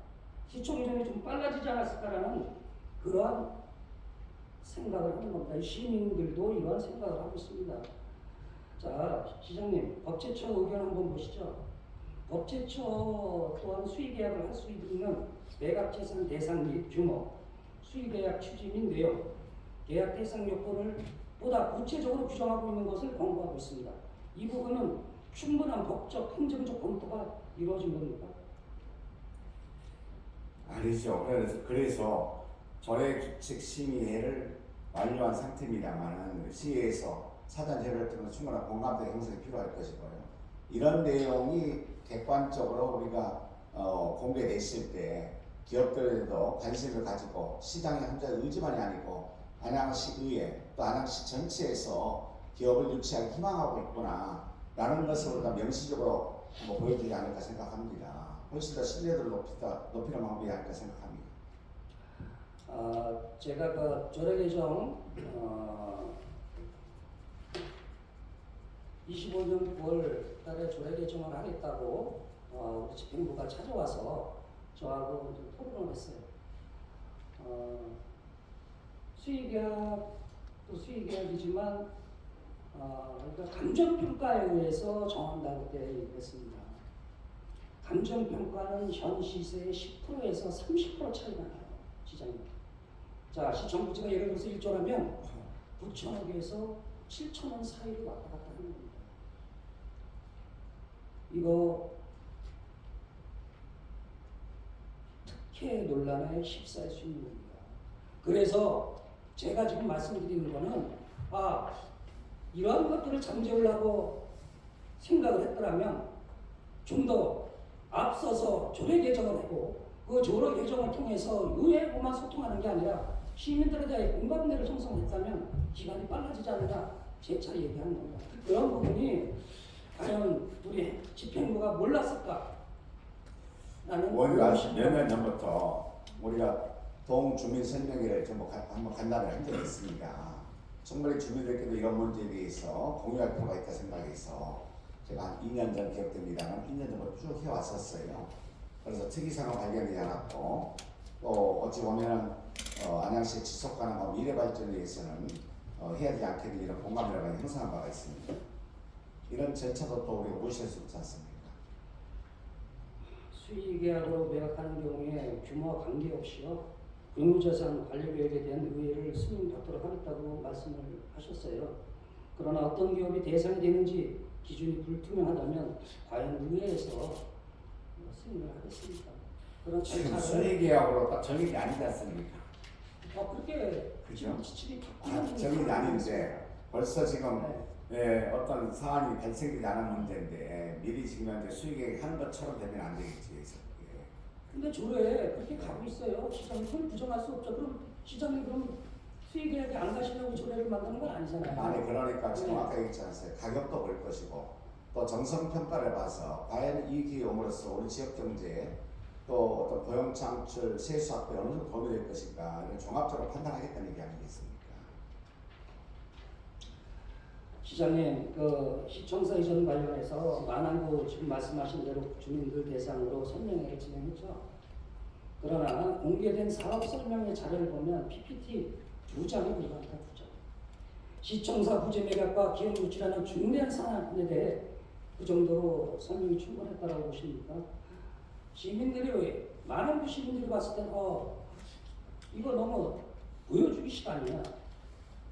시청 이전이 좀 빨라지지 않았을까라는 그러한 생각을 하는 겁니다. 시민들도 이러한 생각을 하고 있습니다. 자, 시장님, 법제처 의견 한번 보시죠. 법제처 또한 수의계약을 할 수 있는 매각재산 대상 및 규모, 수의계약 추진 및 내용, 계약 대상 요건을 보다 구체적으로 규정하고 있는 것을 권고하고 있습니다. 이 부분은 충분한 법적, 행정적 검토가 이루어진 겁니까? 아니죠. 그래서 조례 규칙 심의회를 완료한 상태입니다만은 시에서 사전 제별 등은 충분한 공감대 형성이 필요할 것이고요. 이런 내용이 객관적으로 우리가 공개됐을 때 기업들에도 관심을 가지고 시장의 혼자의 의지만이 아니고 안양시의회 또 안양시 전체에서 기업을 유치하기 희망하고 있구나 라는 것을 우리가 명시적으로 한번 보여주지 않을까 생각합니다. 훨씬 더 신뢰도를 높이는 방법이 아닐까 생각합니다. 제가 그 조례 개정 25년 9월 달에 조례 개정을 하겠다고 우리 집행부가 찾아와서 저하고 좀 토론을 했어요. 수의계약도 수의계약이지만 그러니까 감정평가에 의해서 정한다고 그때 얘기했습니다. 감정평가는 현 시세의 10%에서 30% 차이가 나요. 시장님. 자, 시청 부지가 예를 들어서 1조라면 9천억에서 7천원 사이로 왔다 갔다 하는 겁니다. 이거 특혜 논란에 휩싸일 수 있는 겁니다. 그래서 제가 지금 말씀드리는 거는 이러한 것들을 잠재우려고 생각을 했더라면 좀 더 앞서서 조례 개정을 하고 그 조례 개정을 통해서 의회하고만 소통하는 게 아니라 시민들에 대해 공감대를 형성했다면 기간이 빨라지지 않느냐 재차 얘기하는 겁니다. 그런 부분이 과연 우리 집행부가 몰랐을까? 나는 우리가 몇 년 전부터 우리가 동주민설명회를 전부 한번 간담회를 한 적이 있습니다. 충분히 주민들께도 이런 문제에 대해서 공유할 필요가 있다 생각해서 제가 한 2년 전 기억됩니다만 2년 전부터 쭉 해왔었어요. 그래서 특이사항은 발견되지 않았고 또 어찌 보면은 안양시의 지속가능한 미래 발전을 위해서는 해야 되지 않겠는 이런 공감이라고 형성한 바가 있습니다. 이런 절차도 또 우리가 무시할 수 없지 않습니까? 수의계약으로 매각하는 경우에 규모와 관계없이요 의무자산 관리계획에 대한 의회를 승인받도록 하겠다고 말씀을 하셨어요. 그러나 어떤 기업이 대상이 되는지 기준이 불투명하다면 과연 의회에서 승인을 하겠습니까? 그런 지금 절차를 수의계약으로 딱 정의가 아니지 않습니까? 그렇게 그죠? 지침이 정의가 아닌데 벌써 지금 어떤 사안이 발생되지 않은 문제인데 미리 지금 현재 수의계획 하는 것처럼 되면 안 되겠지. 근데 조례에 그렇게 가고 있어요. 시장님 그걸 부정할 수 없죠. 그럼 시장님 그럼 수의계약에 안 가시려고 조례를 만드는 건 아니잖아요. 아니 그러니까 지금 아까 얘기했지 않았어요. 가격도 볼 것이고 또 정성평가를 봐서 과연 이 기업으로서 우리 지역 경제에 또 어떤 고용 창출, 세수 확보에 어느 정도 도움이 될 것인가 이런 종합적으로 판단하겠다는 얘기 아니겠습니까? 시장님, 그 시청사 이전 관련해서 많은 지금 말씀하신 대로 주민들 대상으로 설명회를 진행했죠. 그러나 공개된 사업 설명회 자료를 보면 PPT 2장에 불과합니다. 2장. 시청사 부재 매각과 기업 유치라는 중대한 사안에 대해 그 정도로 설명이 충분했다고 보십니까? 시민들이 많은 시민들이 봤을 때는 이거 너무 보여주기식 아니냐,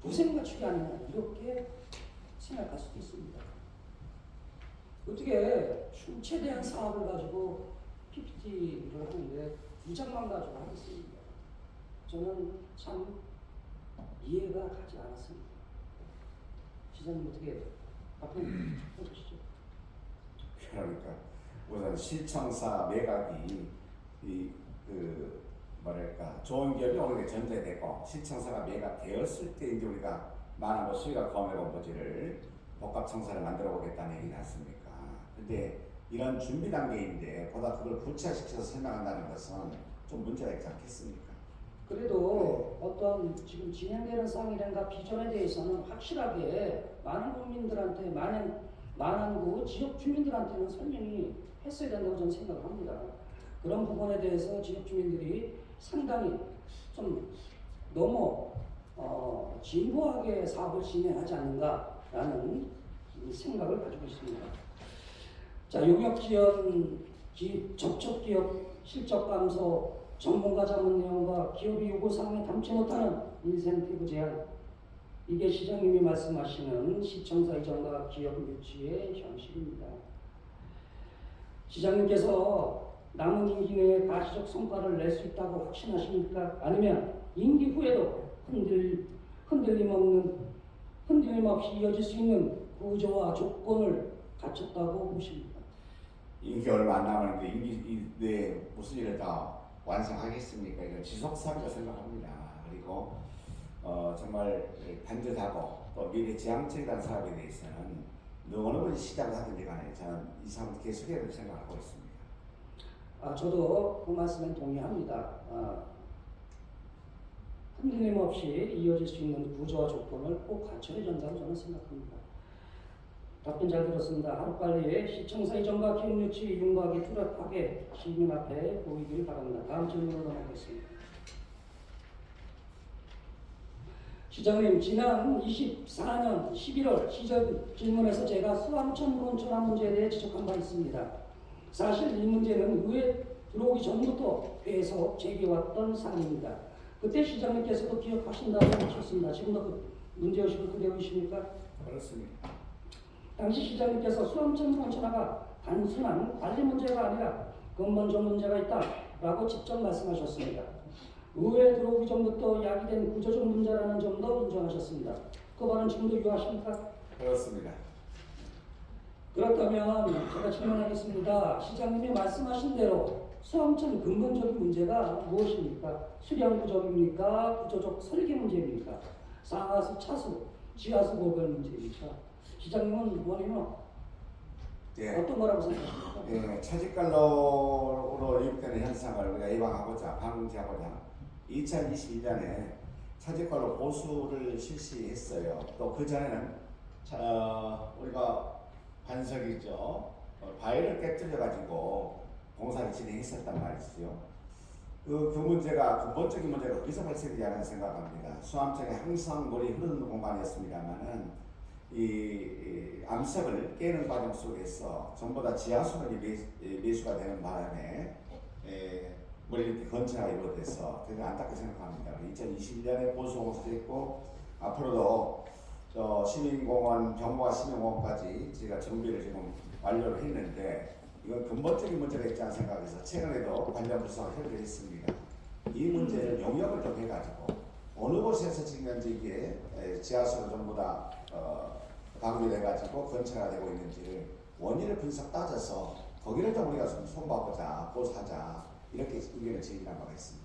부생 맞추기 아니냐 이렇게 생각할 수도 있습니다. 어떻게 최대한 사업을 가지고 PPT를 하는데 2장만 가지고 하겠습니다. 저는 참 이해가 가지 않았습니다. 시장님 어떻게 답변 해주시죠? 그러니까 우선 시청사 매각이 뭐랄까 좋은 기업이 오히려 전제되고 시청사가 매각되었을 때 이제 우리가 많은 뭐 수익과 검의 본부지를 복합청사를 만들어 보겠다는 얘기지 않습니까? 근데 이런 준비 단계인데 보다 그걸 구체화시켜서 설명한다는 것은 좀 문제가 있지 않겠습니까? 그래도 어떤 지금 진행되는 상황이란가 비전에 대해서는 확실하게 많은 국민들한테 많은 그 지역 주민들한테는 설명이 했어야 된다고 저는 생각을 합니다. 그런 부분에 대해서 지역 주민들이 상당히 좀 너무 진보하게 사업을 진행하지 않는가라는 생각을 가지고 있습니다. 자, 용역지원, 접촉기업 실적 감소, 전문가 자문 내용과 기업이 요구사항에 담지 못하는 인센티브 제한, 이게 시장님이 말씀하시는 시청사 이전과 기업 유치의 현실입니다. 시장님께서 남은 임기 내에 가시적 성과를 낼 수 있다고 확신하십니까? 아니면 임기 후에도 흔들림 없이 이어질 수 있는 구조와 조건을 갖췄다고 보십니까? 임기 얼마 안 남았는데 임기 내에 무슨 일을 다 완성하겠습니까? 이건 지속사업이라고 생각합니다. 그리고 정말 반듯하고 또 미래지향적인 사업에 대해서는 어느 분이 시작을 하든지 간에 저는 이 사업을 계속해야 된다고 생각하고 있습니다. 저도 그 말씀에 동의합니다. 흔들림 없이 이어질 수 있는 구조와 조건을 꼭 갖춰야 된다고 저는 생각합니다. 답변 잘 들었습니다. 하루빨리 시청사 이전과 기업 유치 윤곽이 뚜렷하게 시민 앞에 보이길 바랍니다. 다음 질문으로 넘어가겠습니다. 시장님, 지난 24년 11월 시정 질문에서 제가 수암천 론천한 문제에 대해 지적한 바 있습니다. 사실 이 문제는 의회 들어오기 전부터 계속 제기해왔던 사안입니다. 그때 시장님께서도 기억하신다고 하셨습니다. 지금도 그 문제의식을 그대로 이십니까? 그렇습니다. 당시 시장님께서 수암천 론천화가 단순한 관리 문제가 아니라 근본적 문제가 있다라고 직접 말씀하셨습니다. 의회에 들어오기 전부터 야기된 구조적 문제라는 점도 인정하셨습니다. 그 발언 지금도 유효하십니까? 그렇습니다. 그렇다면 제가 질문하겠습니다. 시장님이 말씀하신 대로 수암천 근본적인 문제가 무엇입니까? 수량 부족입니까? 구조적 설계 문제입니까? 상하수, 차수, 지하수 고별 문제입니까? 시장님은 원인은 예. 어떤 거라고 생각하십니까? 예, 차직관로로 유입되는 현상을 우리가 예방하고자 방지하고자 2021년에 차직관로 보수를 실시했어요. 또 그 전에는 우리가 반석이죠. 바위를 깨뜨려 가지고 공사를 진행했었단 말이죠. 그 문제가 근본적인 문제가 거기서 발생되지 않은 생각합니다. 수암천에 항상 물이 흐르는 공간이었습니다만은 이 암석을 깨는 과정 속에서 전부 다 지하수가 매수가 되는 바람에 물이 이렇게 건차가 이루어져서 되게 안타깝게 생각합니다. 2021년에 보수공사됐고 앞으로도 시민공원, 경무와 시민공원까지 저희가 정비를 지금 완료를 했는데 이건 근본적인 문제가 있지 않은 생각에서 최근에도 관련 부서와 협의를 했습니다. 이 문제를 용역을 좀 해가지고 어느 곳에서 지금 현재 이게 지하수로 전부 다 방류돼가지고 건차가 되고 있는지를 원인을 분석 따져서 거기를 좀 우리가 좀 손봐보자, 보수하자 이렇게 의견을 제기한 바가 있습니다.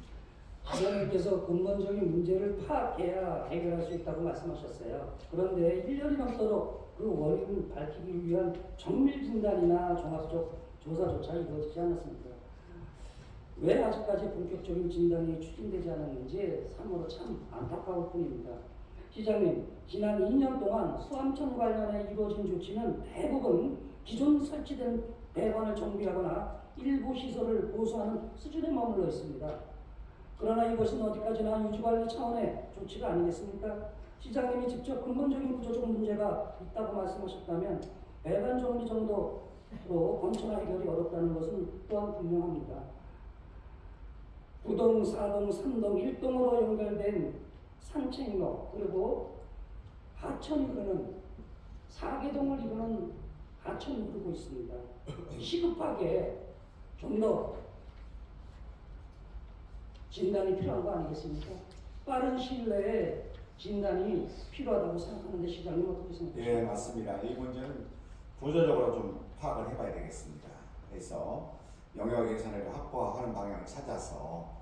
시장님께서 근본적인 문제를 파악해야 해결할 수 있다고 말씀하셨어요. 그런데 1년이 넘도록 그 원인을 밝히기 위한 정밀 진단이나 종합적 조사조차 이루어지지 않았습니다. 왜 아직까지 본격적인 진단이 추진되지 않았는지 참으로 참 안타까울 뿐입니다. 시장님, 지난 2년 동안 수암천 관련해 이루어진 조치는 대부분 기존 설치된 배관을 정비하거나 일부 시설을 보수하는 수준에 머물러 있습니다. 그러나 이것은 어디까지나 유지관리 차원의 조치가 아니겠습니까? 시장님이 직접 근본적인 구조적 문제가 있다고 말씀하셨다면 배관 정비 정도로 건천화 해결이 어렵다는 것은 또한 분명합니다. 9동, 4동, 3동, 1동으로 연결된 산책로 그리고 하천이 흐르는 4개동을 이루는 하천이 흐르고 있습니다. 시급하게 좀 더 진단이 필요한 거 아니겠습니까? 빠른 시일 내에 진단이 필요하다고 생각하는데 시장님 어떻게 생각하십니까? 예, 맞습니다. 이 문제는 구조적으로 좀 파악을 해봐야 되겠습니다. 해서 영역 예산을 확보하는 방향을 찾아서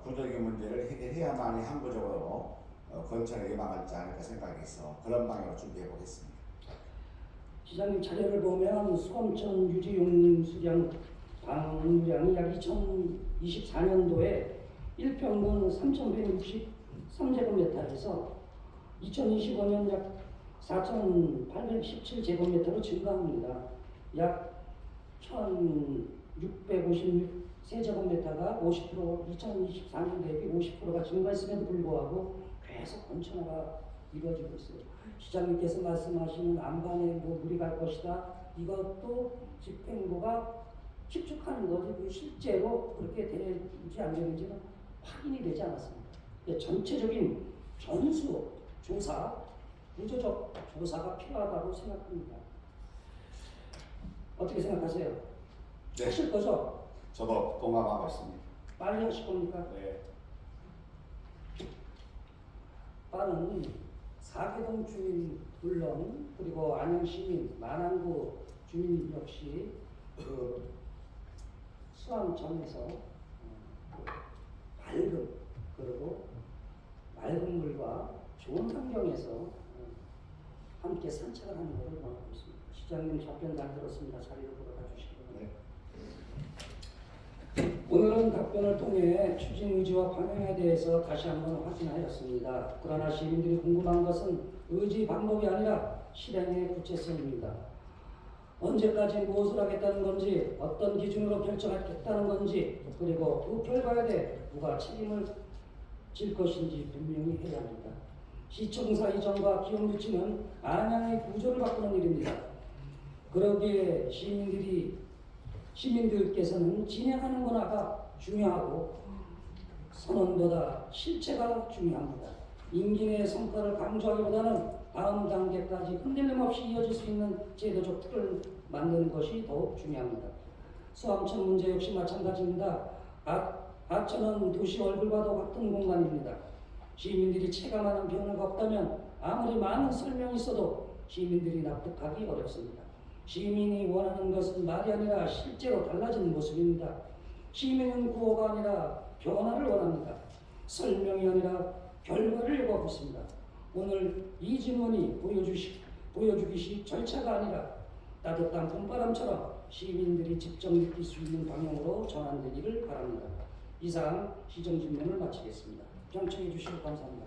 구조적인 문제를 해결해야만이 항구적으로 건설을 예방하지 않을까 생각해서 그런 방향으로 준비해 보겠습니다. 시장님 자료를 보면 수험천 유지용 수량 방류량이 약 2024년도에 1평균 3,163제곱미터에서 2025년 약 4,817제곱미터로 증가합니다. 약 1,656세제곱미터가 50% 2024년 대비 50%가 증가했음에도 불구하고 계속 건천화가 이루어지고 있어요. 시장님께서 말씀하시는 안반에 물이 갈 것이다. 이것도 집행부가 추측하는 거지 그 실제로 그렇게 되는지 안 되는지는 확인이 되지 않았습니다. 전체적인 전수 조사, 구조적 조사가 필요하다고 생각합니다. 어떻게 생각하세요? 네. 하실 거죠? 저도 동감하고 있습니다. 빨리 하실 겁니까? 네. 빠른 사계동 주민 물론 그리고 안양시민, 만안구 주민 역시 그 수암천에서 밝은 그리고 맑은 물과 좋은 환경에서 함께 산책을 하는 것을 원하고 있습니다. 시장님 답변 잘 들었습니다. 자리로 돌아가 주시기 바랍니다. 오늘은 답변을 통해 추진 의지와 방향에 대해서 다시 한번 확인하였습니다. 그러나 시민들이 궁금한 것은 의지 방법이 아니라 실행의 구체성입니다. 언제까지 무엇을 하겠다는 건지, 어떤 기준으로 결정하겠다는 건지, 그리고 그 결과에 대해 누가 책임을 질 것인지 분명히 해야 합니다. 시청사 이전과 기업 유치는 안양의 구조를 바꾸는 일입니다. 그러기에 시민들께서는 진행하는 문화가 중요하고 선언보다 실체가 중요합니다. 임기 내 성과를 강조하기보다는 다음 단계까지 흔들림 없이 이어질 수 있는 제도적 틀을 만드는 것이 더욱 중요합니다. 수암천 문제 역시 마찬가지입니다. 하천은 도시 얼굴과도 같은 공간입니다. 시민들이 체감하는 변화가 없다면 아무리 많은 설명이 있어도 시민들이 납득하기 어렵습니다. 시민이 원하는 것은 말이 아니라 실제로 달라진 모습입니다. 시민은 구호가 아니라 변화를 원합니다. 설명이 아니라 결과를 요구하고 있습니다. 오늘 이 질문이 보여주기식 절차가 아니라 따뜻한 봄바람처럼 시민들이 직접 느낄 수 있는 방향으로 전환되기를 바랍니다. 이상 시정질문을 마치겠습니다. 경청해 주시고 감사합니다.